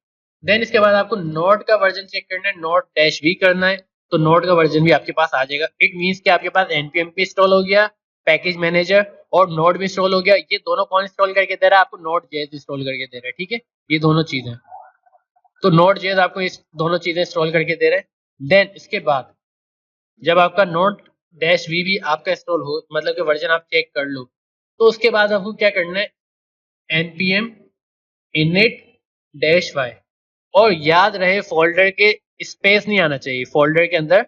देन इसके बाद आपको नोड का वर्जन चेक करना है, node-v करना है तो नोड का वर्जन भी आपके पास आ जाएगा। इट मींस कि आपके पास npm भी इंस्टॉल हो गया, पैकेज मैनेजर और नोड भी इंस्टॉल हो गया। ये दोनों कौन इंस्टॉल करके दे रहा है? आपको Node.js इंस्टॉल करके दे रहा है। ठीक है, ये दोनों चीजें, तो Node.js आपको इस दोनों चीजें इंस्टॉल करके दे रहे हैं। देन इसके बाद जब आपका node-v भी आपका इंस्टॉल हो, मतलब कि वर्जन आप चेक कर लो, तो उसके बाद आपको क्या करना है, npm init-y। और याद रहे फोल्डर के स्पेस नहीं आना चाहिए फोल्डर के अंदर।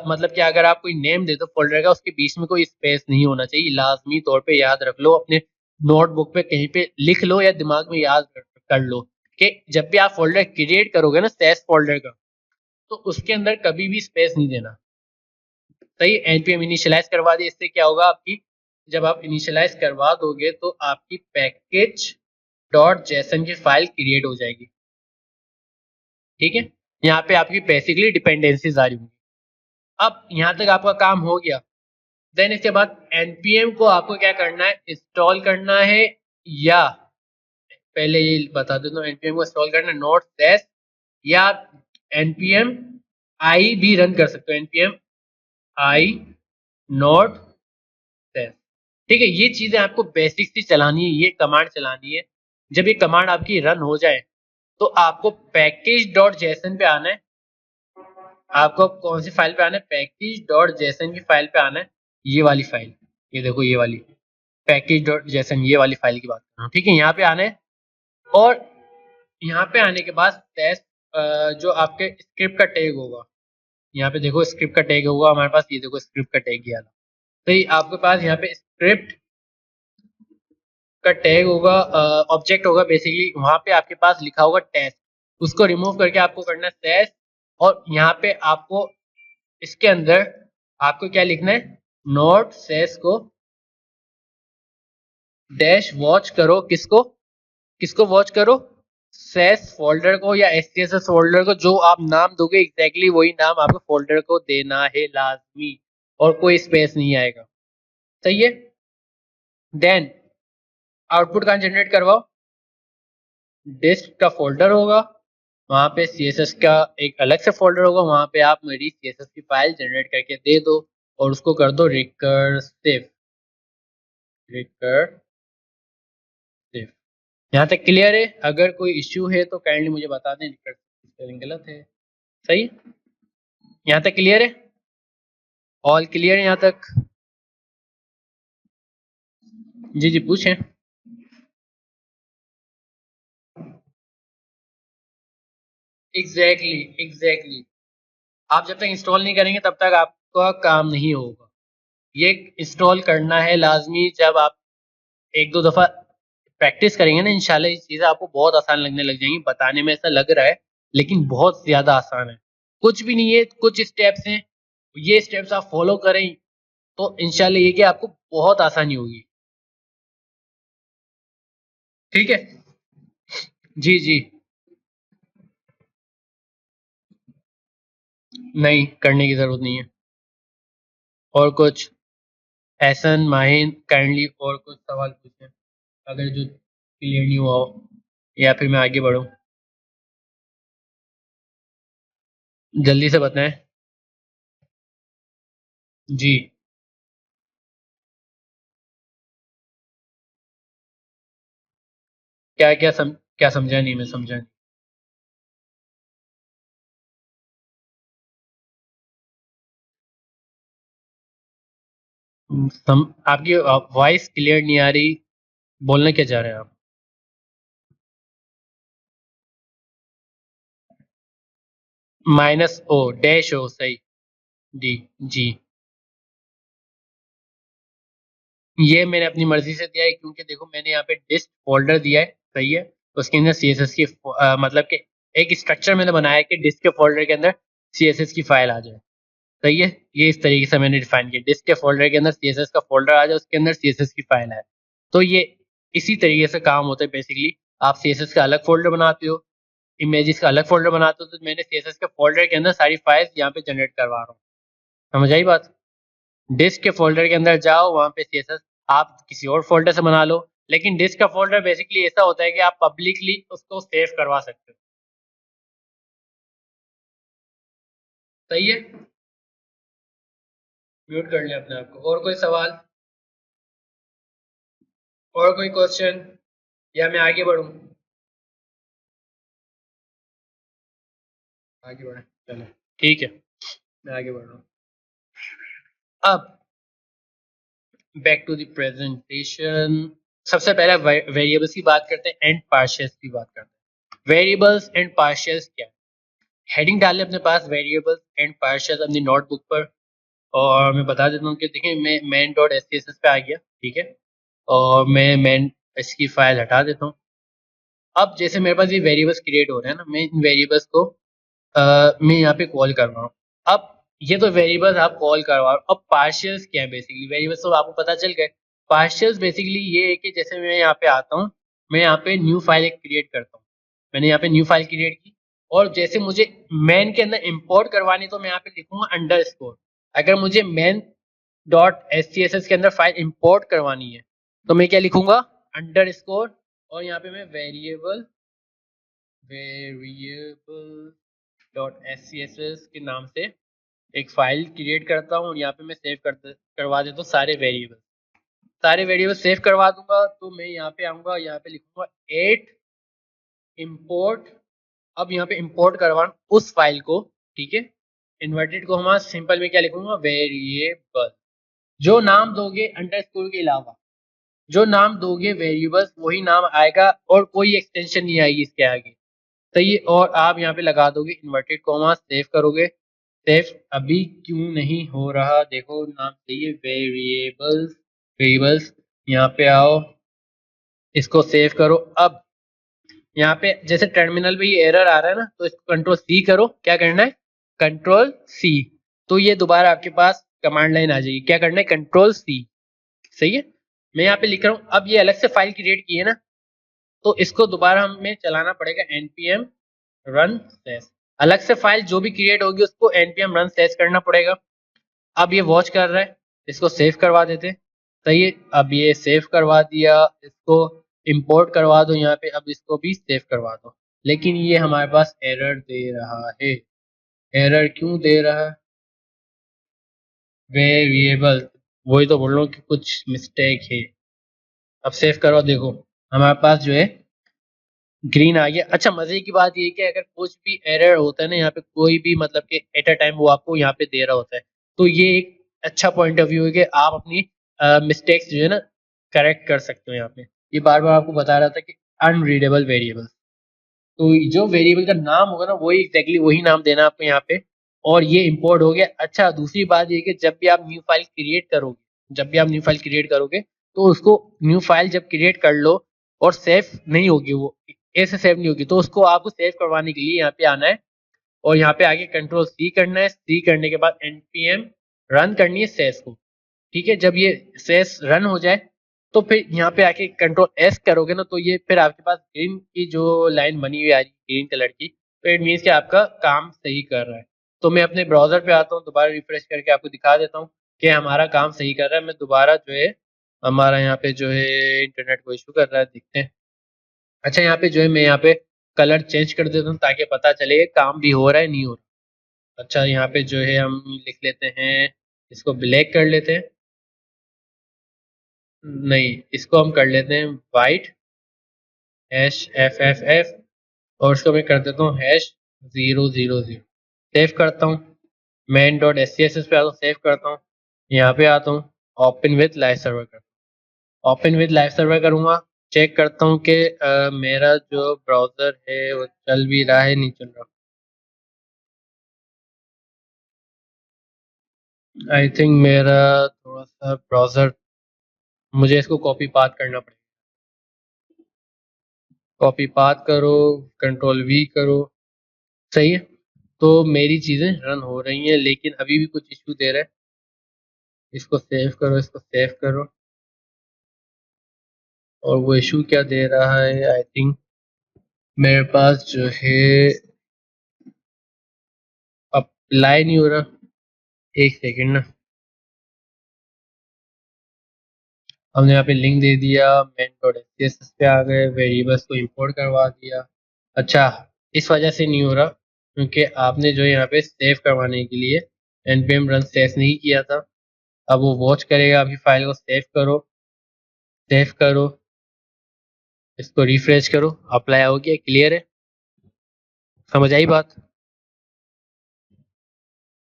मतलब कि अगर आप कोई नेम दे दो फोल्डर का, उसके बीच में कोई स्पेस नहीं होना चाहिए। लाजमी तौर पे याद रख लो, अपने नोटबुक पे कहीं पे लिख लो या दिमाग में याद कर लो कि जब भी आप फोल्डर क्रिएट करोगे ना सेस फोल्डर का, तो उसके अंदर कभी भी स्पेस नहीं देना। सही, npm इनिशियलाइज करवा दिए, इससे क्या होगा आपकी, जब आप इनिशियलाइज करवा दोगे तो आपकी पैकेज डॉट जेसन की फाइल क्रिएट हो जाएगी। ठीक है, यहाँ पे आपकी बेसिकली डिपेंडेंसीज आ रही होंगी। अब यहाँ तक आपका काम हो गया। देन इसके बाद npm को आपको क्या करना है, इंस्टॉल करना है, या पहले ये बता देता हूँ, npm को इंस्टॉल करना है नोट सेस, या npm आई भी रन कर सकते हो, npm आई नोट सेस। ठीक है, ये चीजें आपको बेसिक सी चलानी है, ये कमांड चलानी है। जब ये कमांड आपकी रन हो जाए तो आपको पैकेज डॉट जेसन पे आना है। आपको कौन सी फाइल पे आना है, पैकेज डॉट जेसन की फाइल पे आना है, ये वाली फाइल, ये देखो ये वाली पैकेज डॉट जेसन, ये वाली फाइल की बात कर रहा हूँ। ठीक है, यहाँ पे आना है और यहाँ पे आने के बाद टेस्ट जो आपके स्क्रिप्ट का टैग होगा, यहाँ पे देखो स्क्रिप्ट का टैग होगा हमारे पास, ये देखो स्क्रिप्ट का टैग ये वाला। तो ये आपके पास यहाँ पे स्क्रिप्ट का टैग होगा, ऑब्जेक्ट होगा बेसिकली, वहां पे आपके पास लिखा होगा टेस्ट, उसको रिमूव करके आपको करना है टेस्ट। और यहाँ पे आपको इसके अंदर आपको क्या लिखना है, नोट सेस को डैश वॉच करो, किसको किसको वॉच करो, सेस फोल्डर को या SCSS फोल्डर को, जो आप नाम दोगे एग्जैक्टली वही नाम आपको फोल्डर को देना है लाजमी, और कोई स्पेस नहीं आएगा। सही है, देन आउटपुट कहाँ जनरेट करवाओ, डिस्क का फोल्डर होगा, वहां पे CSS का एक अलग से फोल्डर होगा, वहां पे आप मेरी CSS की फाइल जनरेट करके दे दो और उसको कर दो रिकर्सिव। रिकर्सिव, यहाँ तक क्लियर है? अगर कोई इश्यू है तो काइंडली मुझे बता दें, स्पेलिंग गलत है। सही, यहाँ तक क्लियर है? ऑल क्लियर है यहाँ तक? जी जी पूछें। एग्जैक्टली आप जब तक इंस्टॉल नहीं करेंगे तब तक आपका काम नहीं होगा। ये इंस्टॉल करना है लाजमी, जब आप एक दो दफा प्रैक्टिस करेंगे ना, इंशाल्लाह ये चीजें आपको बहुत आसान लगने लग जाएंगी। बताने में ऐसा लग रहा है लेकिन बहुत ज्यादा आसान है, कुछ भी नहीं है, कुछ स्टेप्स हैं, ये स्टेप्स आप फॉलो करें तो इंशाल्लाह ये कि आपको बहुत आसानी होगी। ठीक है, जी जी, नहीं करने की जरूरत नहीं है। और कुछ एहसन माहिन काइंडली और कुछ सवाल पूछें अगर जो क्लियर नहीं हुआ हो, या फिर मैं आगे बढ़ूं, जल्दी से बताएं। जी क्या समझा नहीं, मैं समझा नहीं। आपकी वॉइस क्लियर नहीं आ रही, बोलना क्या चाह रहे हैं आप? माइनस ओ डैश ओ, सही। जी। जी। ये मैंने अपनी मर्जी से दिया है, क्योंकि देखो मैंने यहाँ पे डिस्ट फोल्डर दिया है, सही है। उसके अंदर सीएसएस की मतलब कि एक स्ट्रक्चर मैंने बनाया है कि डिस्ट के फोल्डर के अंदर सीएसएस की फाइल आ जाए, सही है। ये इस तरीके से मैंने डिफाइन किया, डिस्क के फोल्डर के अंदर सीएसएस का फोल्डर आ जाए, उसके अंदर सीएसएस की फाइल है। तो ये इसी तरीके से काम होता है बेसिकली। आप सीएसएस का अलग फोल्डर बनाते हो, इमेजेस का अलग फोल्डर बनाते हो, तो मैंने सीएसएस के फोल्डर के अंदर सारी फाइल्स यहाँ पे जनरेट करवा रहा हूँ। समझ आई बात? डिस्क के फोल्डर के अंदर जाओ, वहाँ पे सीएसएस आप किसी और फोल्डर से बना लो, लेकिन डिस्क का फोल्डर बेसिकली ऐसा होता है कि आप पब्लिकली उसको सेव करवा सकते हो। सही है। म्यूट कर लिया अपने आप को। और कोई सवाल, और कोई क्वेश्चन, या मैं आगे बढ़ूँ? आगे बढ़े, चलो ठीक है, मैं आगे बढ़ रहा हूँ। अब बैक टू द प्रेजेंटेशन। सबसे पहले वेरिएबल्स की बात करते हैं एंड पार्शियल्स की बात करते हैं। वेरिएबल्स एंड पार्शियल्स क्या है? हेडिंग डाल लें अपने पास, वेरिएबल्स एंड पार्शियल्स, अपनी नोटबुक पर। और मैं बता देता हूँ कि देखिए मैं main डॉट एस पे आ गया, ठीक है। और मैं मेन इसकी फाइल हटा देता हूँ। अब जैसे मेरे पास ये वेरिएबल्स क्रिएट हो रहे हैं ना, मैं इन वेरिएबल्स को मैं यहाँ पे कॉल कर रहा हूँ। अब ये तो वेरिएबल्स आप कॉल करवा रहे हो। अब पार्शियल्स क्या है? बेसिकली वेरिएबल्स तो आपको पता चल गए। पार्शियल्स बेसिकली ये है कि जैसे मैं यहाँ पे आता हूँ, मैं यहाँ पे न्यू फाइल एक क्रिएट करता हूँ। मैंने यहाँ पे न्यू फाइल क्रिएट की, और जैसे मुझे मेन के अंदर इंपोर्ट करवानी, तो मैं यहाँ पे लिखूंगा अंडरस्कोर। अगर मुझे मेन डॉट एस के अंदर फाइल इंपोर्ट करवानी है, तो मैं क्या लिखूंगा? अंडरस्कोर। और यहाँ पे मैं वेरिएबल डॉट एस के नाम से एक फाइल क्रिएट करता हूँ, और यहाँ पे मैं सेव करवा देता हूँ सारे वेरिएबल। सारे वेरिएबल सेव करवा दूंगा, तो मैं यहाँ पे आऊंगा, यहाँ पे लिखूंगा 8 इंपोर्ट। अब यहाँ पे इंपोर्ट करवा उस फाइल को, ठीक है। इन्वर्टेड को हमारा सिंपल में क्या लिखूंगा? वेरिएबल। जो नाम दोगे अंडरस्कोर के अलावा, जो नाम दोगे वेरिएबल्स, वही नाम आएगा, और कोई एक्सटेंशन नहीं आएगी इसके आगे, सही है। और आप यहाँ पे लगा दोगे इन्वर्टेड कॉमा, सेव करोगे। सेव अभी क्यों नहीं हो रहा? देखो नाम चाहिए वेरिएबल्स, वेरिएबल्स, यहाँ पे आओ, इसको सेव करो। अब यहाँ पे जैसे टर्मिनल पे ये एरर आ रहा है ना, तो इसको कंट्रोल सी करो। क्या करना है? Control C. तो ये दोबारा आपके पास कमांड लाइन आ जाएगी। क्या करना है? कंट्रोल सी, सही है। मैं यहाँ पे लिख रहा हूँ। अब ये अलग से फाइल क्रिएट की है ना, तो इसको दोबारा हमें चलाना पड़ेगा npm run सेस। अलग से फाइल जो भी क्रिएट होगी उसको npm run सेस करना पड़ेगा। अब ये वॉच कर रहा है, इसको सेव करवा देते हैं, सही है। अब ये सेव करवा दिया, इसको इंपोर्ट करवा दो यहाँ पे। अब इसको भी सेव करवा दो, लेकिन ये हमारे पास एरर दे रहा है। एरर क्यों दे रहा है? वेरिएबल, वही तो बोल रहा हूँ कि कुछ मिस्टेक है। अब सेव करो, देखो हमारे पास जो है ग्रीन आ गया। अच्छा, मजे की बात ये है कि अगर कुछ भी एरर होता है ना यहाँ पे, कोई भी मतलब कि एट अ टाइम वो आपको यहाँ पे दे रहा होता है, तो ये एक अच्छा पॉइंट ऑफ व्यू है कि आप अपनी मिस्टेक्स जो है ना करेक्ट कर सकते हो यहाँ पे। ये बार बार आपको बता रहा था कि अनरीडेबल वेरिएबल, तो जो वेरिएबल का नाम होगा ना, वही एग्जैक्टली वही नाम देना आपको यहाँ पे। और ये इंपोर्ट हो गया। अच्छा, दूसरी बात ये कि जब भी आप न्यू फाइल क्रिएट करोगे, जब भी आप न्यू फाइल क्रिएट करोगे, तो उसको न्यू फाइल जब क्रिएट कर लो और सेव नहीं होगी, वो ऐसे सेव नहीं होगी, तो उसको आपको सेव करवाने के लिए यहाँ पे आना है, और यहाँ पे आगे कंट्रोल सी करना है। सी करने के बाद npm रन करनी है सेस को, ठीक है। जब ये सेस रन हो जाए, तो फिर यहाँ पे आके कंट्रोल एस करोगे ना, तो ये फिर आपके पास ग्रीन की जो लाइन बनी हुई आ रही है ग्रीन कलर की, तो इट मीन्स कि आपका काम सही कर रहा है। तो मैं अपने ब्राउजर पे आता हूँ, दोबारा रिफ्रेश करके आपको दिखा देता हूँ कि हमारा काम सही कर रहा है। मैं दोबारा जो है, हमारा यहाँ पे जो है इंटरनेट को इशू कर रहा है, देखते हैं। अच्छा, यहाँ पे जो है मैं यहाँ पे कलर चेंज कर देता हूँ, ताकि पता चले काम भी हो रहा है नहीं हो रहा। अच्छा, यहाँ पे जो है हम लिख लेते हैं, इसको ब्लैक कर लेते हैं। नहीं, इसको हम कर लेते हैं वाइट, #FFF और उसको मैं कर देता हूँ #000। सेव करता हूँ, main डॉट SCSS पे आता हूँ, सेव करता हूँ, यहाँ पे आता हूँ, ओपन विद लाइव सर्वर करता हूँ। ओपन विद लाइव सर्वर करूँगा, चेक करता हूँ कि मेरा जो ब्राउज़र है वो चल भी रहा है, नहीं चल रहा। आई थिंक मेरा थोड़ा सा ब्राउज़र, मुझे इसको कॉपी पाथ करना पड़ेगा। कॉपी पाथ करो, कंट्रोल V करो, सही है। तो मेरी चीज़ें रन हो रही हैं, लेकिन अभी भी कुछ इशू दे रहा है। इसको सेव करो, इसको सेव करो, और वो इशू क्या दे रहा है, आई थिंक मेरे पास जो है अप्लाई नहीं हो रहा। एक सेकेंड ना, हमने यहाँ पे लिंक दे दिया, main.scs पे आ गए, वेरिएबल्स को इंपोर्ट करवा दिया। अच्छा, इस वजह से नहीं हो रहा क्योंकि आपने जो यहाँ पे सेव करवाने के लिए npm run सेव नहीं किया था। अब वो वॉच करेगा, अभी फाइल को सेव करो, सेव करो, इसको रिफ्रेश करो, अप्लाई हो गया, क्लियर है, समझ आई बात,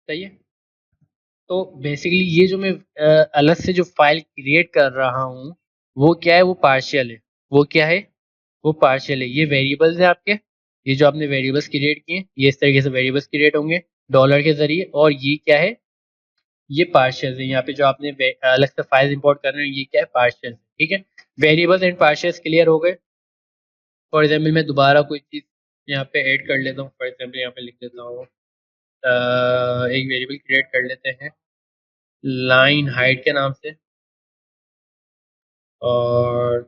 सही है। तो बेसिकली ये जो मैं अलग से जो फाइल क्रिएट कर रहा हूँ वो क्या है, वो पार्शियल है। वो क्या है, वो पार्शियल है। ये वेरिएबल्स है आपके, ये जो आपने वेरिएबल्स क्रिएट किए, ये इस तरीके से वेरिएबल्स क्रिएट होंगे डॉलर के जरिए, और ये क्या है, ये पार्शियल है। यहाँ पे जो आपने अलग से फाइल इंपोर्ट कर रहे हैं, ये क्या है, पार्शियल, ठीक है। वेरिएबल्स एंड पार्शियल्स क्लियर हो गए। फॉर एग्जाम्पल मैं दोबारा कोई चीज़ यहाँ पे ऐड कर लेता हूँ। फॉर एग्जाम्पल यहाँ पे लिख देता हूँ, एक वेरिएबल क्रिएट कर लेते हैं लाइन हाइट के नाम से, और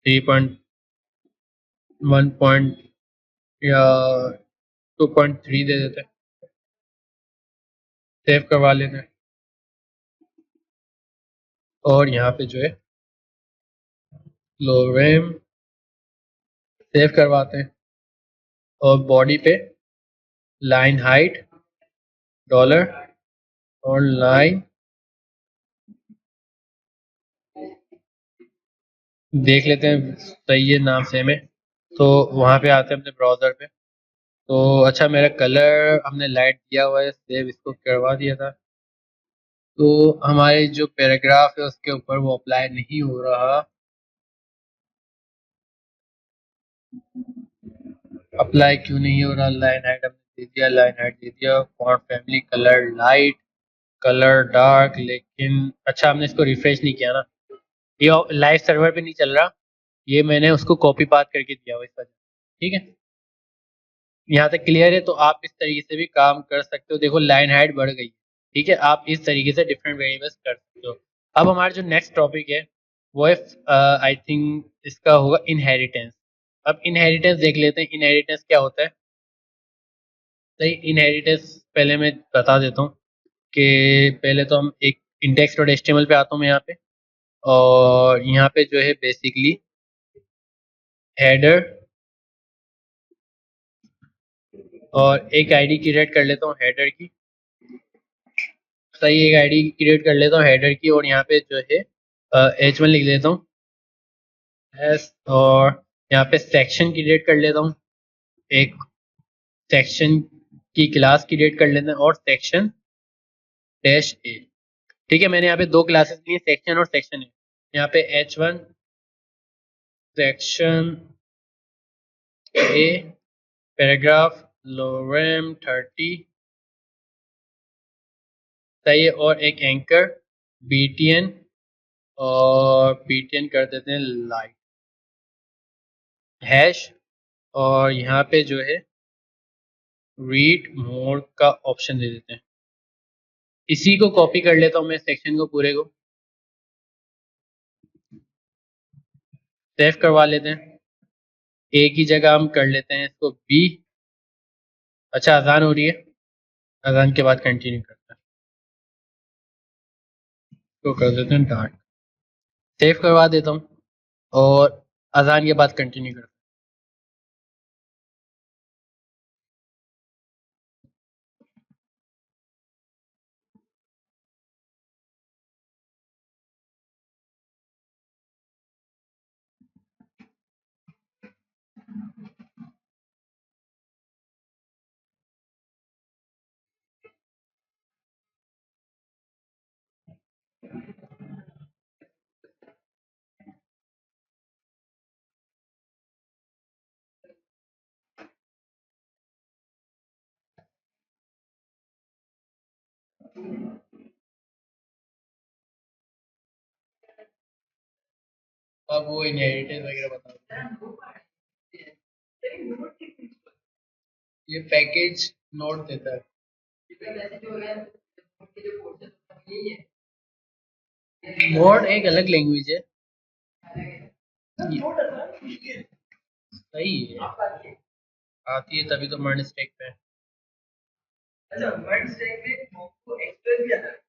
3.1 पॉइंट या 2.3 दे देते हैं, सेव करवा लेते हैं, और यहाँ पे जो है लोरेम सेव करवाते हैं, और बॉडी पे लाइन हाइट डॉलर और लाइन, देख लेते हैं सही है, नाम सेम है। तो वहाँ पे आते हैं अपने ब्राउज़र पे। तो अच्छा, मेरा कलर हमने लाइट दिया हुआ है, सेव इसको करवा दिया था। तो हमारे जो पैराग्राफ है उसके ऊपर वो अप्लाई नहीं हो रहा। अप्लाई क्यों नहीं हो रहा, लाइन हाइट हमने दे दिया, लाइन हाइट दे दिया, font family colour light, colour dark, लेकिन अच्छा हमने इसको रिफ्रेश नहीं किया ना, ये लाइव सर्वर पे नहीं चल रहा, ये मैंने उसको कॉपी पाथ करके दिया हुआ इस वजह, ठीक है। यहाँ तक क्लियर है। तो आप इस तरीके से भी काम कर सकते हो। देखो लाइन हाइट बढ़ गई, ठीक है, आप इस तरीके से डिफरेंट वेरिएबल्स कर सकते हो। अब हमारा जो नेक्स्ट टॉपिक है वो है, आई थिंक इसका होगा इनहेरिटेंस। अब इनहेरिटेंस देख लेते हैं, इनहेरिटेंस क्या होता है। सही, इनहेरिटेंस पहले मैं बता देता हूँ कि पहले तो हम एक index.html पे आता हूँ मैं यहाँ पे, और यहाँ पे जो है बेसिकली हेडर और एक आईडी क्रिएट कर लेता हूँ हेडर की। सही, एक आईडी क्रिएट कर लेता हूँ हेडर की, और यहाँ पे जो है H1 लिख लेता हूँ एस, और यहाँ पे सेक्शन क्रिएट कर लेता हूँ, एक सेक्शन की क्लास क्रिएट कर लेते हैं, और सेक्शन डैश ए, ठीक है। मैंने यहाँ पे दो क्लासेस ली, सेक्शन और सेक्शन ए। यहाँ पे H1 सेक्शन ए पैराग्राफ लोरेम 30, सही है, और एक एंकर BTN, और BTN कर देते हैं लाइट हैश, और यहाँ पे जो है रीड मोड का ऑप्शन दे देते हैं। इसी को कॉपी कर लेता हूँ मैं सेक्शन को पूरे को, सेव करवा लेते हैं। ए की जगह हम कर लेते हैं इसको बी। अच्छा, अजान हो रही है, अजान के बाद कंटिन्यू करते हैं, तो कर देते हैं डार्क, सेव करवा देता हूँ, और अजान के बाद कंटिन्यू करते हैं। अब वो इनहेरिटेंस वगैरह बताओ। ये पैकेज नोट देता है। नोट एक अलग लैंग्वेज है। सही है, आती है तभी तो मर्न स्टैक पे। अच्छा, मर्न स्टैक में को एक्सप्रेस भी आता है।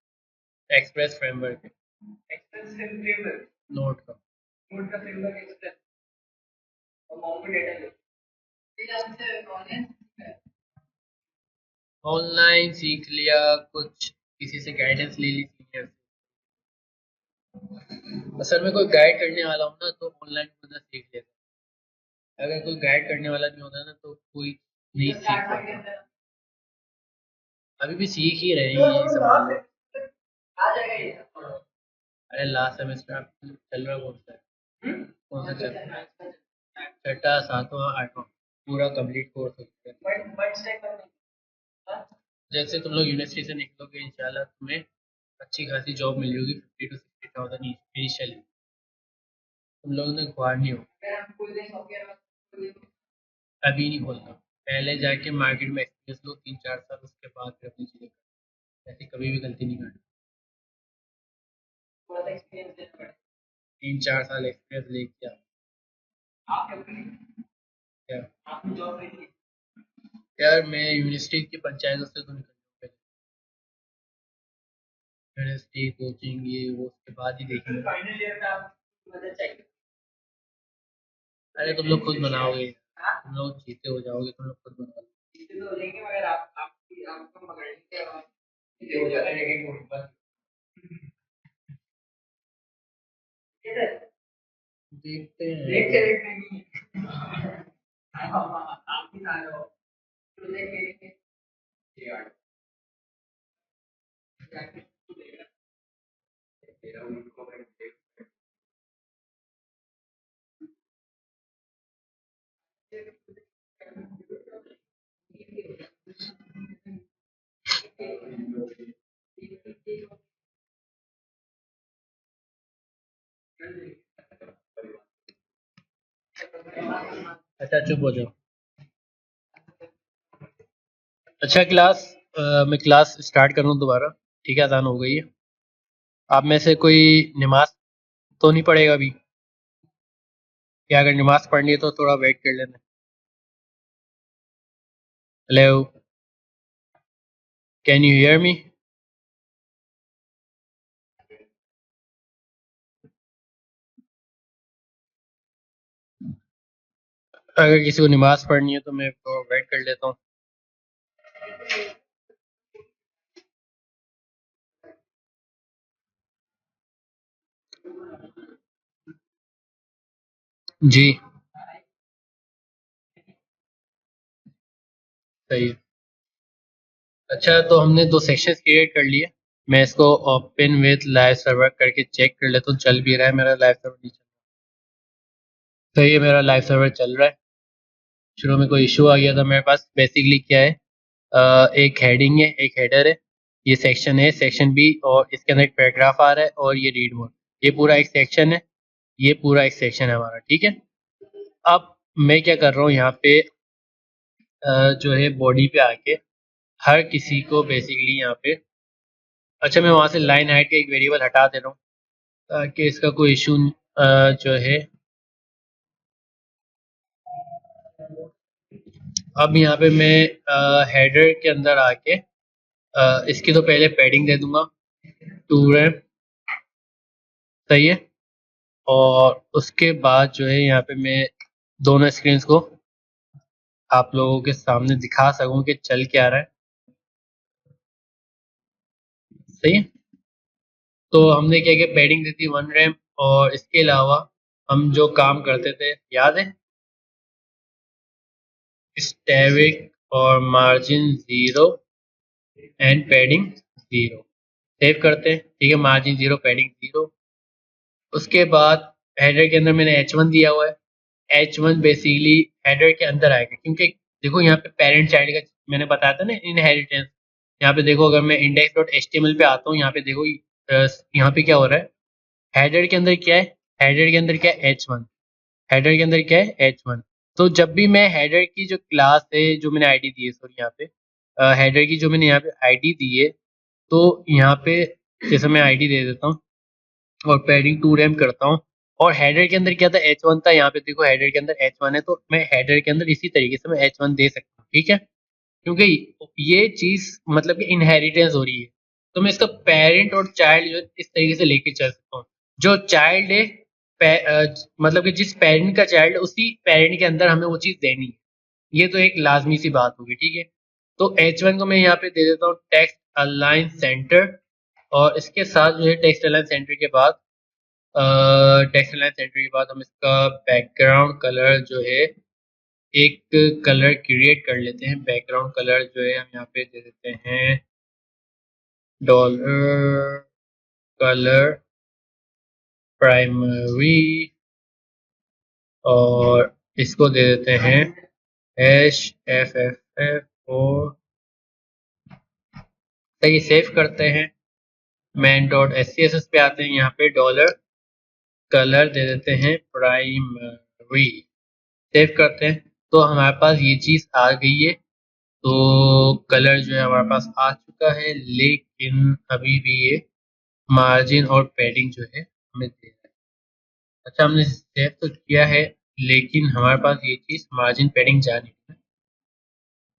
Express framework. Express framework note का। नोट का फ्रेमवर्क एक्सप्रेस और मॉन्गो डेटा ऑनलाइन सीख लिया कुछ, किसी से गाइडेंस ले ली सीनियर से। असल में कोई गाइड करने वाला हो ना तो ऑनलाइन बंदा सीख लेता है। अगर कोई गाइड करने वाला नहीं होता ना तो कोई नहीं सीख पाता। अभी भी सीख ही रहे हैं ये सब लोग। अरे लास्ट सेमेस्टर आप चल रहा कौन सा है? कौन सा चल रहा है? छठा सातवां आठवां पूरा कंप्लीट कोर्स हो चुका है। जैसे तुम लोग यूनिवर्सिटी से निकलोगे इंशाल्लाह तुम्हें अच्छी खासी जॉब मिल जाएगी 50 to 60,000 इनिशियली। तुम लोग ने गुआड़नी हो। अभी नहीं बोलना, पहले जाके मार्केट में एक्सपीरियंस लो 3 4 साल, उसके बाद फिर अपनी चीज़ें करो। ऐसी कभी भी गलती नहीं करनी। 3 4 साल एक्सपीरियंस लेके आओ। क्या यार, मैं यूनिवर्सिटी की पंचायतों से तो निकल जाऊँ पहले। यूनिवर्सिटी कोचिंग ये वो उसके बाद ही देखेंगे। फाइनल ईयर में आप मदद चाहिए। अरे तुम लोग खुद बनाओगे, तुम लोग जीते हो जाओगे, तुम लोग खुद बनाओगे। जीते तो हो जाएंगे मगर आपको पकड़ेंगे और जीते हो जाते रहेंगे कोर्ट पर। देखते हैं। देखते देखते नहीं। आप ही सारे हो तो देखेंगे यार। अच्छा चुप हो जाओ। अच्छा क्लास, मैं क्लास स्टार्ट करूँ दोबारा? ठीक है, अजान हो गई है। आप में से कोई नमाज तो नहीं पढ़ेगा अभी? या अगर नमाज पढ़नी है तो थोड़ा वेट कर लेना। Hello, can you hear me? अगर किसी को नमाज पढ़नी है तो मैं तो वेट कर लेता हूँ। जी सही है। अच्छा, तो हमने 2 सेक्शंस क्रिएट कर लिए। मैं इसको ओपन विद लाइव सर्वर करके चेक कर लेता हूँ, चल भी रहा है मेरा लाइव सर्वर? नहीं चल रहा। सही है, मेरा लाइव सर्वर चल रहा है। शुरू में कोई इशू आ गया था मेरे पास। बेसिकली क्या है, एक हेडिंग है, एक हेडर है, ये सेक्शन है, सेक्शन बी, और इसके अंदर एक पैराग्राफ आ रहा है, और ये रीड मोड। ये पूरा एक सेक्शन है, ये पूरा एक सेक्शन है हमारा, ठीक है। अब मैं क्या कर रहा हूँ यहाँ पे, जो है बॉडी पे आके हर किसी को बेसिकली यहाँ पे, अच्छा मैं वहाँ से लाइन हाइट का एक वेरिएबल हटा दे रहा हूँ ताकि इसका कोई इशू जो है। अब यहाँ पे मैं हेडर के अंदर आके इसकी तो पहले पैडिंग दे दूंगा 2 रैम, सही है। और उसके बाद जो है यहाँ पे मैं दोनों स्क्रीन्स को आप लोगों के सामने दिखा सकूं कि चल क्या रहा है, सही है। तो हमने क्या किया, पैडिंग दी थी 1 रैम, और इसके अलावा हम जो काम करते थे याद है, स्टैटिक और मार्जिन 0 एंड पैडिंग 0 सेव करते हैं, ठीक है। Margin 0 padding 0। उसके बाद हेडर के अंदर मैंने h1 दिया हुआ है। h1 बेसिकली हेडर के अंदर आएगा, क्योंकि देखो यहाँ पे पेरेंट चाइल्ड का मैंने बताया था ना इनहेरिटेंस, यहाँ पे देखो, अगर मैं index.html पे आता हूँ, यहाँ पे देखो, यहाँ पे क्या हो रहा है, हेडर के अंदर क्या है, हेडर के अंदर क्या है, h1, हेडर के अंदर क्या है, h1। तो जब भी मैं हेडर की जो क्लास है, जो मैंने आईडी दी है, सॉरी यहाँ पे हेडर की जो मैंने यहाँ पे आईडी दी है, तो यहाँ पे जैसे मैं आईडी दे देता हूँ और पैडिंग 2 रैम करता हूँ, और हेडर के अंदर क्या था, h1 था, यहाँ पे देखो हेडर के अंदर h1 है, तो मैं हेडर के अंदर इसी तरीके से मैं h1 दे सकता हूँ, ठीक है, क्योंकि ये चीज मतलब कि इनहेरिटेंस हो रही है, तो मैं इसका पेरेंट और चाइल्ड जो इस तरीके से लेके चल सकता हूँ। जो चाइल्ड है, मतलब कि जिस पेरेंट का चाइल्ड है, उसी पेरेंट के अंदर हमें वो चीज देनी है, ये तो एक लाजमी सी बात होगी, ठीक है। तो h1 को मैं यहाँ पे दे देता हूँ टेक्स्ट अलाइन सेंटर, और इसके साथ जो है टेक्स्ट अलाइन सेंटर के बाद टेक्स्ट अलाइन सेंटर के बाद हम इसका बैकग्राउंड कलर जो है, एक कलर क्रिएट कर लेते हैं। बैकग्राउंड कलर जो है हम यहाँ पे दे देते हैं डॉलर कलर प्राइमरी, और इसको दे देते हैं HFFF4। सही, सेव करते हैं। main.scss पे आते हैं, यहाँ पे डॉलर कलर दे देते हैं प्राइमरी, सेव करते हैं। तो हमारे पास ये चीज आ गई है, तो कलर जो है हमारे पास आ चुका है, लेकिन अभी भी ये मार्जिन और पैडिंग जो है हमें दे रहा है। अच्छा, हमने सेव तो किया है, लेकिन हमारे पास ये चीज मार्जिन पैडिंग जानी है।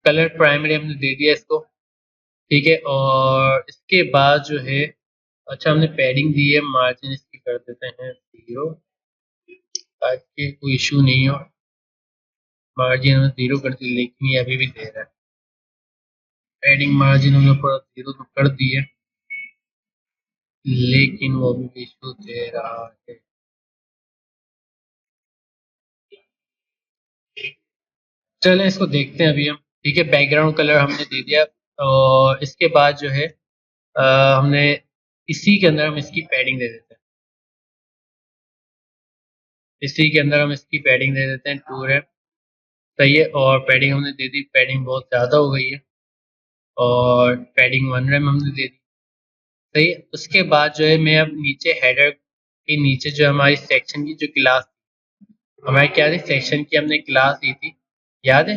कलर प्राइमरी हमने दे दिया इसको, ठीक है, और इसके बाद जो है, अच्छा हमने पैडिंग दी है, मार्जिन इसकी कर देते हैं 0 ताकि कोई इशू नहीं हो। मार्जिन हमने 0 कर दी, लेकिन ये अभी भी दे रहा है। पैडिंग मार्जिन हमने पूरा 0 तो कर दी है, लेकिन वो अभी भी इशू दे रहा है। चलें इसको देखते हैं अभी हम, ठीक है। बैकग्राउंड कलर हमने दे दिया, और इसके बाद जो है हमने इसी के अंदर हम इसकी पैडिंग दे देते हैं, इसी के अंदर हम इसकी पैडिंग दे देते हैं 2 रैम, सही है। और पैडिंग हमने दे दी, पैडिंग बहुत ज़्यादा हो गई है, और पैडिंग 1 रैम हमने दे दी, सही है। उसके बाद जो है मैं अब नीचे हेडर के नीचे जो हमारी सेक्शन की जो क्लास, हमारी क्या थी, सेक्शन की हमने क्लास दी थी, याद है।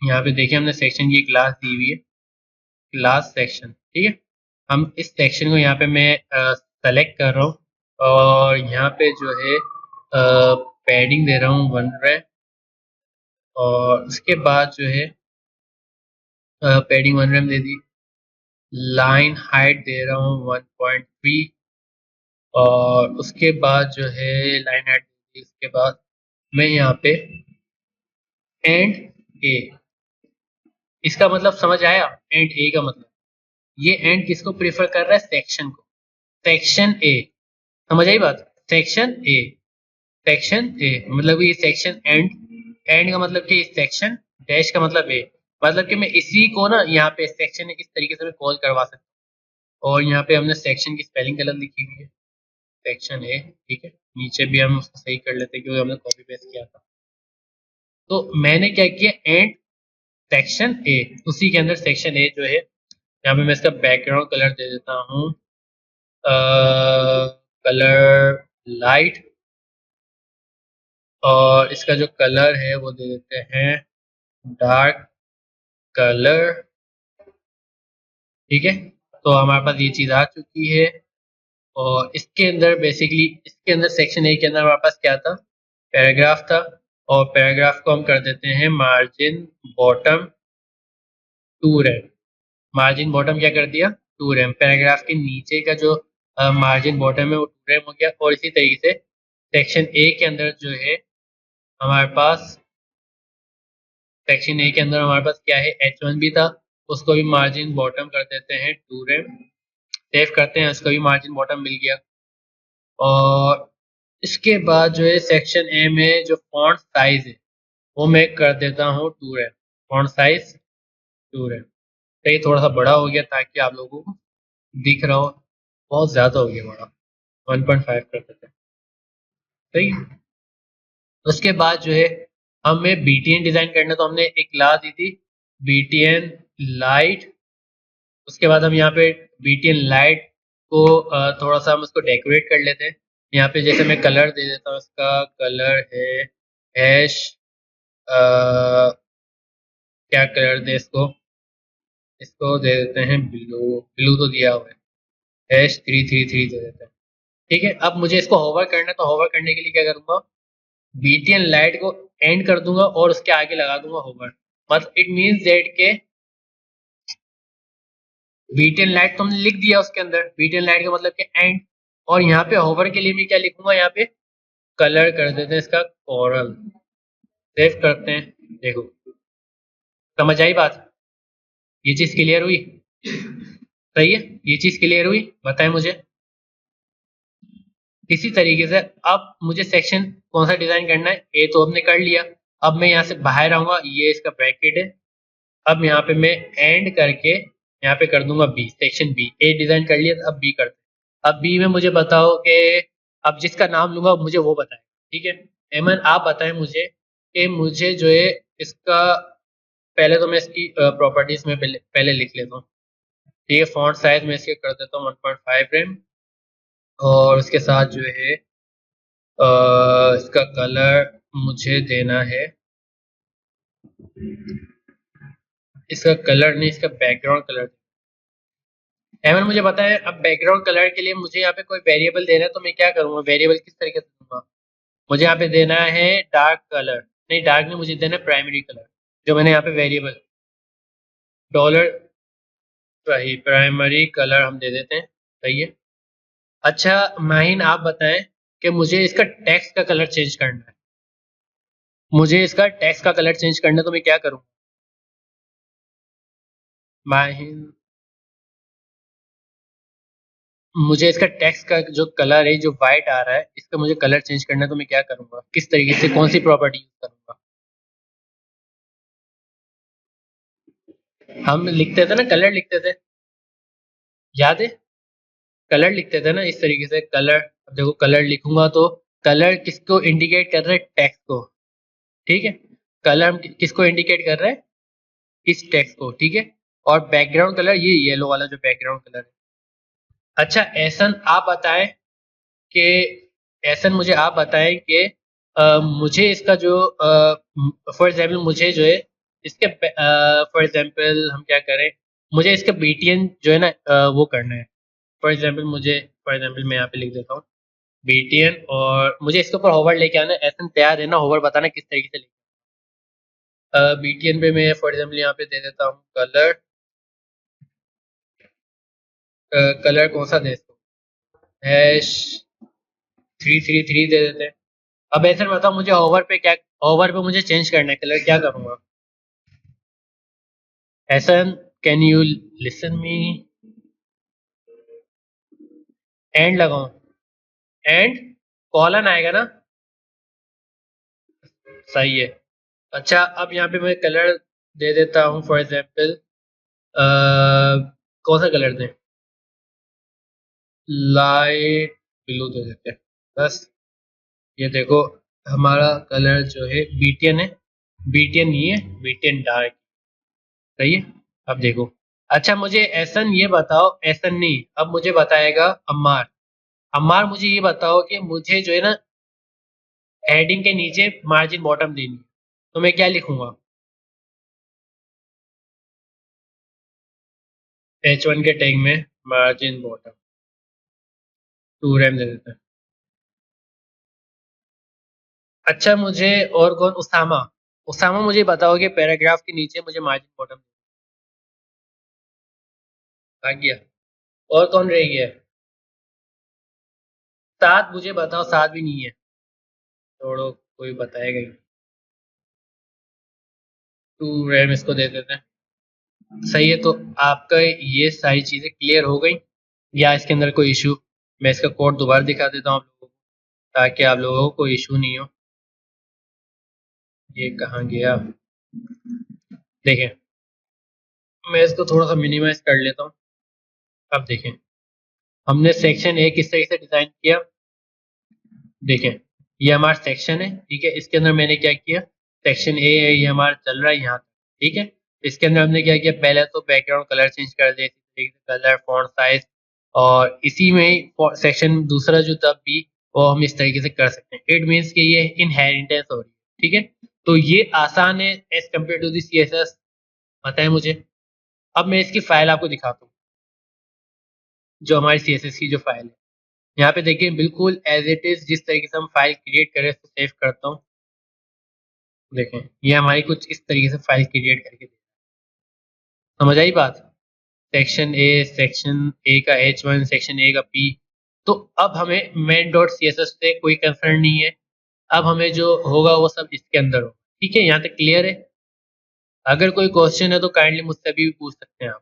यहाँ पे देखिए हमने सेक्शन की क्लास दी हुई है, क्लास सेक्शन, ठीक है। हम इस सेक्शन को यहाँ पे मैं सेलेक्ट कर रहा हूँ, और यहाँ पे जो है पैडिंग दे रहा हूँ 1 रैम, और उसके बाद जो है पैडिंग 1 रैम दे दी, लाइन हाइट दे रहा हूँ 1.3, और उसके बाद जो है लाइन हाइट दे दी, उसके बाद मैं यहाँ पे एंड ए, इसका मतलब समझ आया, एंड ए का मतलब, ये एंड किसको प्रेफर कर रहा है, सेक्शन को, सेक्शन ए, समझ आई बात, सेक्शन ए, सेक्शन ए मतलब ये सेक्शन एंड, एंड का मतलब कि सेक्शन, डैश का मतलब ए, मतलब कि मैं इसी को ना यहाँ पे सेक्शन इस तरीके से मैं कॉल करवा सकता हूँ। और यहाँ पे हमने सेक्शन की स्पेलिंग गलत लिखी हुई है, सेक्शन ए, ठीक है। नीचे भी हम उसको सही कर लेते हैं, क्योंकि हमने कॉपी पेस्ट किया था। तो मैंने क्या किया, एंड सेक्शन ए, उसी के अंदर सेक्शन ए जो है, यहाँ पे मैं इसका बैकग्राउंड कलर दे देता हूँ कलर लाइट, और इसका जो कलर है वो दे देते हैं डार्क कलर, ठीक है। तो हमारे पास ये चीज आ चुकी है, और इसके अंदर बेसिकली, इसके अंदर सेक्शन ए के अंदर हमारे पास क्या था, पैराग्राफ था, और पैराग्राफ को हम कर देते हैं margin bottom 2 RAM, margin bottom क्या कर दिया, 2 रैम, पैराग्राफ के नीचे का जो मार्जिन बॉटम है वो 2 रैम हो गया। और इसी तरीके से सेक्शन ए के अंदर जो है हमारे पास, सेक्शन ए के अंदर हमारे पास क्या है, H1 भी था, उसको भी मार्जिन बॉटम कर देते हैं 2 रैम, सेव करते हैं, उसको भी मार्जिन बॉटम मिल गया। और इसके बाद जो है सेक्शन ए में जो फॉन्ट साइज है वो मैं कर देता हूँ 2 रैम, फॉन्ट साइज 2 रैम, तो ये थोड़ा सा बड़ा हो गया ताकि आप लोगों को दिख रहा हो, बहुत ज़्यादा हो गया बड़ा, 1.5 कर देते हैं, सही। उसके बाद जो है हमें BTN डिज़ाइन करना, तो हमने एक क्लास दी थी BTN लाइट। उसके बाद हम यहाँ पे BTN लाइट को थोड़ा सा हम उसको डेकोरेट कर लेते हैं। यहाँ पे जैसे मैं कलर दे देता हूँ, इसका कलर है हैश, क्या कलर दे इसको, इसको दे देते हैं ब्लू। ब्लू तो दिया हुआ है, हैश 333 दे देते हैं। ठीक है, अब मुझे इसको होवर करना है, तो होवर करने के लिए क्या करूंगा, BTN लाइट को एंड कर दूंगा और उसके आगे लगा दूंगा होवर। मतलब इट मीन्स दैट के BTN लाइट तो हमने लिख दिया उसके अंदर, BTN लाइट का मतलब कि एंड। और यहाँ पे होवर के लिए मैं क्या लिखूंगा, यहाँ पे कलर कर देते हैं इसका कोरल। सेव करते हैं, देखो समझ आई बात, ये चीज क्लियर हुई? सही है, ये चीज क्लियर हुई, बताएं मुझे। इसी तरीके से अब मुझे सेक्शन कौन सा डिजाइन करना है, ए तो हमने कर लिया। अब मैं यहाँ से बाहर आऊंगा, ये इसका ब्रैकेट है। अब यहाँ पे मैं एंड करके यहाँ पे कर दूंगा बी, सेक्शन बी। ए डिजाइन कर लिया, अब बी करते हैं। अब बी में मुझे बताओ कि अब जिसका नाम लूंगा मुझे वो बताएं। ठीक है, एमन आप बताएं मुझे कि मुझे जो है इसका, पहले तो मैं इसकी प्रॉपर्टीज में पहले लिख लेता हूँ। ठीक है, फॉन्ट साइज में इसके कर देता हूँ 1.5 रेम। और उसके साथ जो है इसका कलर मुझे देना है, इसका कलर नहीं, इसका बैकग्राउंड कलर। एमन मुझे बताएं, अब बैकग्राउंड कलर के लिए मुझे यहाँ पे कोई वेरिएबल देना है, तो मैं क्या करूँगा, वेरिएबल किस तरीके से दूंगा। मुझे यहाँ पे देना है डार्क कलर, नहीं डार्क नहीं, मुझे देना है प्राइमरी कलर, जो मैंने यहाँ पे वेरिएबल डॉलर, सही प्राइमरी कलर हम दे देते हैं। सही है। अच्छा माहिन आप बताएं कि मुझे इसका टेक्स्ट का कलर चेंज करना है, मुझे इसका टेक्स्ट का कलर चेंज करना है, तो मैं क्या करूँ माहिन। मुझे इसका टेक्स्ट का जो कलर है, जो वाइट आ रहा है, इसका मुझे कलर चेंज करना है, तो मैं क्या करूंगा, किस तरीके से, कौन सी प्रॉपर्टी यूज करूंगा। हम लिखते थे ना, कलर लिखते थे, याद है, कलर लिखते थे ना इस तरीके से कलर। अब देखो कलर लिखूंगा तो कलर किसको इंडिकेट कर रहा है, टेक्स्ट को। ठीक है, कलर हम किसको इंडिकेट कर रहे हैं, इस टेक्स्ट को। ठीक है, और बैकग्राउंड कलर ये येलो वाला जो बैकग्राउंड कलर है। अच्छा एहसन आप बताएं कि, एहसन मुझे आप बताएं कि मुझे इसका जो फॉर एग्जाम्पल मुझे जो है इसके फॉर एग्जाम्पल हम क्या करें, मुझे इसका BTN जो है ना वो करना है। फॉर एग्जाम्पल मुझे, फॉर एग्जाम्पल मैं यहाँ पे लिख देता हूँ BTN, और मुझे इसके ऊपर होवर लेके आना है। ऐसा तैयार है ना, होवर बताना किस तरीके से लिखना। BTN पे मैं फॉर एग्जाम्पल यहाँ पे दे देता हूँ कलर। कलर कौन सा दे इसको, हैश 333 दे देते हैं। अब ऐसा बताओ मुझे होवर पे क्या, होवर पे मुझे चेंज करना है कलर, क्या करूँगा। ऐसा, can you listen me, and लगाऊं, एंड कॉलन आएगा ना, सही है। अच्छा अब यहाँ पे मैं कलर दे देता हूँ, फॉर एग्जाम्पल कौन सा कलर दें, लाइट ब्लू दे देते हैं बस। ये देखो हमारा कलर जो है BTN है, BTN नहीं है, BTN डार्क। सही है, अब देखो। अच्छा मुझे एहसन ये बताओ, एहसन नहीं, अब मुझे बताएगा अम्मार। अम्मार मुझे ये बताओ कि मुझे जो है ना हेडिंग के नीचे मार्जिन बॉटम देनी है, तो मैं क्या लिखूंगा, H1 के टैग में मार्जिन बॉटम 2 रेम दे देते हैं। अच्छा मुझे और कौन, उसामा, उसामा मुझे बताओ कि पैराग्राफ के नीचे मुझे मार्जिन बॉटम आ गया। और कौन रह गया, सात मुझे बताओ, सात भी नहीं है, छोड़ो कोई बताएगा ही। 2 रैम इसको दे देते हैं। सही है, तो आपका ये सारी चीजें क्लियर हो गई या इसके अंदर कोई इशू। मैं इसका कोड दोबारा दिखा देता हूँ आप लोगों को, ताकि आप लोगों को कोई इशू नहीं हो। ये कहाँ गया, देखें मैं इसको थोड़ा सा मिनिमाइज कर लेता हूँ। अब देखें हमने सेक्शन ए किस तरीके से डिजाइन किया, देखें ये हमारा सेक्शन है। ठीक है, इसके अंदर मैंने क्या किया, सेक्शन ए है, ये हमारा चल रहा है यहाँ तक। ठीक है, इसके अंदर हमने क्या किया, पहले तो बैकग्राउंड कलर चेंज कर दिया, इसी तरीके से कलर, फॉन्ट साइज, और इसी में सेक्शन दूसरा जो था बी, वो हम इस तरीके से कर सकते हैं। इट मीन्स कि ये इनहेरिटेंस हो रही है, ठीक है। तो ये आसान है as compare to the CSS, पता है मुझे। अब मैं इसकी फाइल आपको दिखाता हूँ, जो हमारी CSS की जो फाइल है। यहाँ पे देखिए बिल्कुल एज इट इज जिस तरीके से हम फाइल क्रिएट करें, इसको सेव करता हूँ। देखें ये हमारी कुछ इस तरीके से फाइल क्रिएट करके, समझ आई बात। सेक्शन ए का H1, सेक्शन ए का P। तो अब हमें मेन डॉट CSS से कोई कंसर्न नहीं है, अब हमें जो होगा वो सब इसके अंदर होगा, ठीक है। यहाँ तक क्लियर है। अगर कोई क्वेश्चन है तो काइंडली मुझसे भी पूछ सकते हैं आप।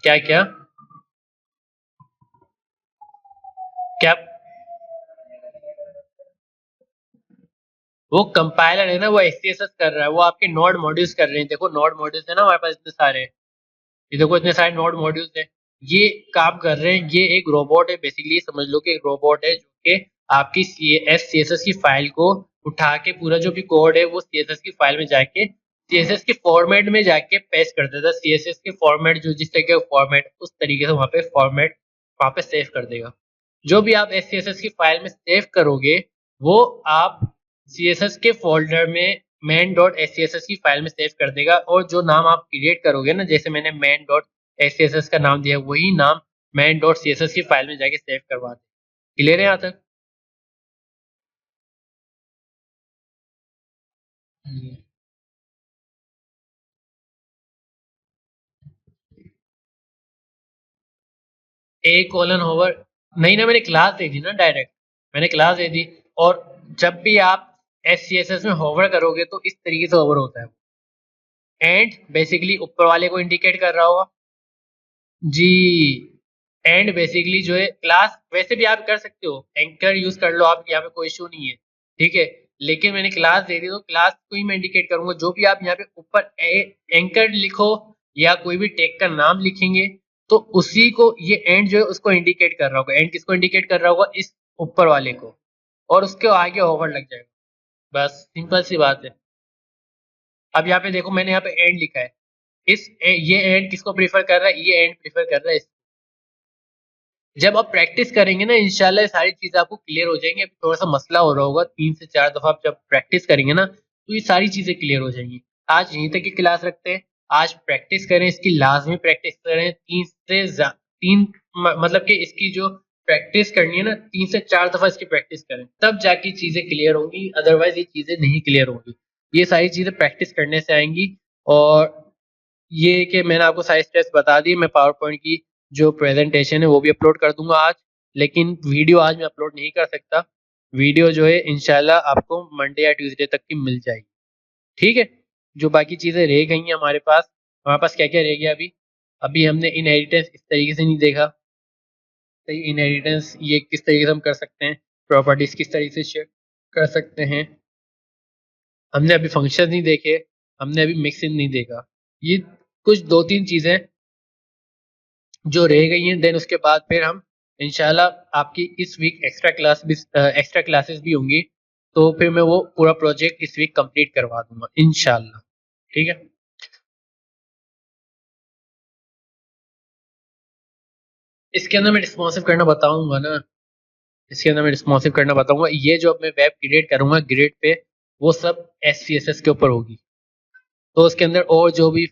क्या क्या क्या वो कंपाइलर है ना, वो SCSS कर रहा है, वो आपके नोड मॉड्यूल्स कर रहे हैं। देखो नोड मॉड्यूल्स है ना हमारे पास इतने सारे, ये देखो इतने सारे नोड मॉड्यूल्स हैं, ये काम कर रहे हैं। ये एक रोबोट है बेसिकली, समझ लो कि एक रोबोट है जो कि आपकी CSS की फाइल को उठा के, पूरा जो भी कोड है वो CSS की फाइल में जाके CSS के फॉर्मेट में जाके पेस्ट कर देता है। CSS के फॉर्मेट जो जिस तरीके का फॉर्मेट, उस तरीके से वहाँ पे फॉर्मेट वहाँ पे सेव कर देगा। जो भी आप CSS की फाइल में सेव करोगे वो आप CSS के फोल्डर में main डॉट SCSS की फाइल में सेव कर देगा, और जो नाम आप क्रिएट करोगे ना, जैसे मैंने main डॉट SCSS का नाम दिया, वही नाम main डॉट CSS की फाइल में जाके सेव करवा दे। क्लियर है यहाँ तक? ए कोलन होवर, नहीं ना, मैंने क्लास दे दी ना डायरेक्ट, मैंने क्लास दे दी। और जब भी आप SCSS में होवर करोगे तो इस तरीके से होवर होता है, एंड बेसिकली ऊपर वाले को इंडिकेट कर रहा होगा जी। एंड बेसिकली जो है क्लास वैसे भी आप कर सकते हो, एंकर यूज कर लो आप, यहाँ पे कोई इशू नहीं है, ठीक है। लेकिन मैंने क्लास दे दी तो क्लास को ही मैं इंडिकेट करूंगा। जो भी आप यहाँ पे ऊपर एंकर लिखो या कोई भी टैग का नाम लिखेंगे तो उसी को ये एंड जो है उसको इंडिकेट कर रहा होगा। एंड किसको इंडिकेट कर रहा होगा? इस ऊपर वाले को, और उसके आगे ओवर लग जाएगा। बस सिंपल सी बात है। अब यहाँ पे देखो मैंने यहाँ पे एंड लिखा है, ये एंड किसको प्रीफर कर रहा है? ये एंड प्रीफर कर रहा है। जब आप प्रैक्टिस करेंगे ना इंशाल्लाह ये सारी चीजें आपको क्लियर हो जाएंगी। अभी थोड़ा सा मसला हो रहा होगा, 3 से 4 दफा आप जब प्रैक्टिस करेंगे ना तो ये सारी चीजें क्लियर हो जाएंगी। आज यहीं तक की क्लास रखते हैं, आज प्रैक्टिस करें, इसकी लाजमी प्रैक्टिस करें। मतलब कि इसकी जो प्रैक्टिस करनी है ना, 3 से 4 दफा इसकी प्रैक्टिस करें, तब जाके चीजें क्लियर होंगी, अदरवाइज ये चीजें नहीं क्लियर होंगी। ये सारी चीजें प्रैक्टिस करने से आएंगी। और ये कि मैंने आपको सारे स्टेप्स बता दिए। मैं पावर पॉइंट की जो प्रेजेंटेशन है वो भी अपलोड कर दूंगा आज, लेकिन वीडियो आज मैं अपलोड नहीं कर सकता। वीडियो जो है इंशाल्लाह आपको मंडे या ट्यूसडे तक की मिल जाएगी, ठीक है। जो बाकी चीज़ें रह गई हैं हमारे पास क्या क्या रह गया अभी। अभी हमने इनहेरिटेंस इस तरीके से नहीं देखा, तो इनहेरिटेंस ये किस तरीके से हम कर सकते हैं, प्रॉपर्टीज किस तरीके से शेयर कर सकते हैं। हमने अभी फंक्शन नहीं देखे, हमने अभी मिक्सिंग नहीं देखा। ये कुछ 2-3 चीज़ें जो रह गई हैं। देन उसके बाद फिर हम इंशाल्लाह आपकी इस वीक एक्स्ट्रा क्लासेस भी होंगी, तो फिर मैं वो पूरा प्रोजेक्ट इस वीक कंप्लीट करवा दूंगा इंशाल्लाह, ठीक है। इसके अंदर मैं रिस्पॉन्सिव करना बताऊंगा ना, इसके अंदर मैं रिस्पॉन्सिव करना बताऊंगा। ये जो अब मैं वेब क्रिएट करूंगा ग्रिड पे, वो सब SCSS के ऊपर होगी। तो उसके अंदर और जो भी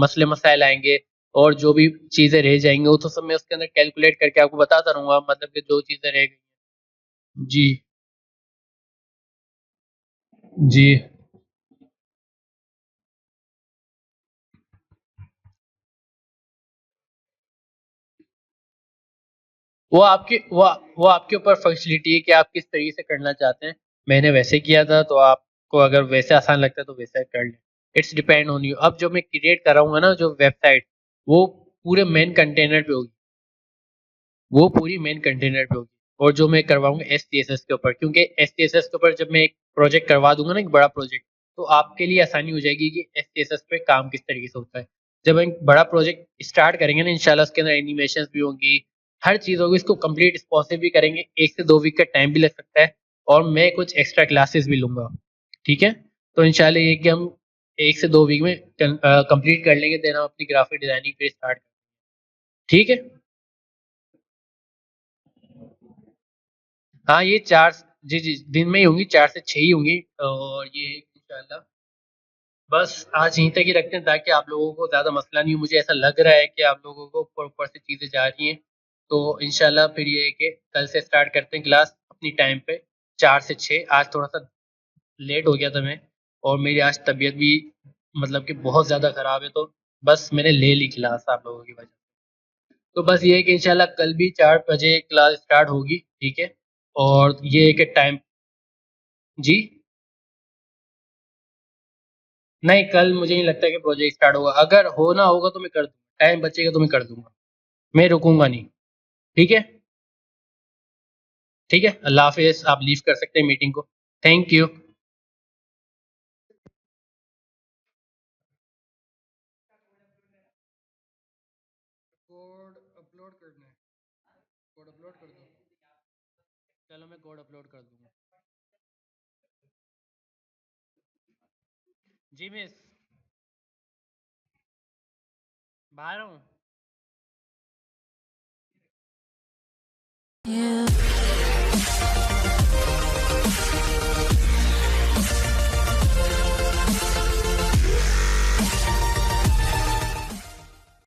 मसले मसाइल आएंगे और जो भी चीज़ें रह जाएंगी वो तो सब मैं उसके अंदर कैलकुलेट करके आपको बताता रहूंगा, मतलब कि जो चीज़ें रह गई। जी जी। वो आपके ऊपर फंक्शनलिटी है कि आप किस तरीके से करना चाहते हैं। मैंने वैसे किया था, तो आपको अगर वैसे आसान लगता है तो वैसा कर लें। It's depend on you. अब जो मैं क्रिएट कराऊंगा ना जो वेबसाइट, वो पूरे मेन कंटेनर पे होगी, वो पूरी मेन कंटेनर पे होगी। और जो मैं करवाऊंगा SCSS के ऊपर, क्योंकि SCSS के ऊपर जब मैं एक प्रोजेक्ट करवा दूंगा ना, एक बड़ा प्रोजेक्ट, तो आपके लिए आसानी हो जाएगी कि SCSS पे काम किस तरीके से होता है। जब हम एक बड़ा प्रोजेक्ट स्टार्ट करेंगे ना इंशाल्लाह, उसके अंदर एनिमेशन भी होंगी, हर चीज़ होगी। इसको कंप्लीट रिस्पॉन्सिव भी करेंगे, 1 से 2 वीक का टाइम भी लग सकता है, और मैं कुछ एक्स्ट्रा क्लासेस भी लूंगा। ठीक है? तो इंशाल्लाह ये कि हम 1 से 2 वीक में कंप्लीट कर लेंगे, देन हम अपनी ग्राफिक डिज़ाइनिंग पे स्टार्ट। ठीक है? हाँ, ये 4 जी, जी, दिन में ही होंगी, 4 से 6 ही होंगी और ये इंशाल्लाह बस आज यहीं तक ही रखते हैं ताकि आप लोगों को ज़्यादा मसला नहीं हो। मुझे ऐसा लग रहा है कि आप लोगों को ऊपर-ऊपर से चीज़ें जा रही हैं, तो इंशाल्लाह फिर ये है कि कल से स्टार्ट करते हैं क्लास अपनी टाइम पे 4 से 6। आज थोड़ा-सा लेट हो गया था मैं और मेरी आज तबीयत भी मतलब कि बहुत ज़्यादा ख़राब है, तो बस मैंने ले ली क्लास आप लोगों की वजह से। तो बस ये है कि इंशाल्लाह कल भी 4 बजे क्लास स्टार्ट होगी, ठीक है? और ये है कि टाइम जी? नहीं, कल मुझे नहीं लगता कि प्रोजेक्ट स्टार्ट होगा। अगर होना होगा तो मैं कर दूँगा, टाइम बचेगा तो मैं कर दूँगा। मैं रुकूँगा नहीं, ठीक है? ठीक है? अल्लाह हाफ़िज़। आप लीव कर सकते हैं मीटिंग को। Thank you. कोड अपलोड करना है। कोड अपलोड कर दो। चलो मैं कोड अपलोड कर दूँगा। जी मिस, बाहर हूँ।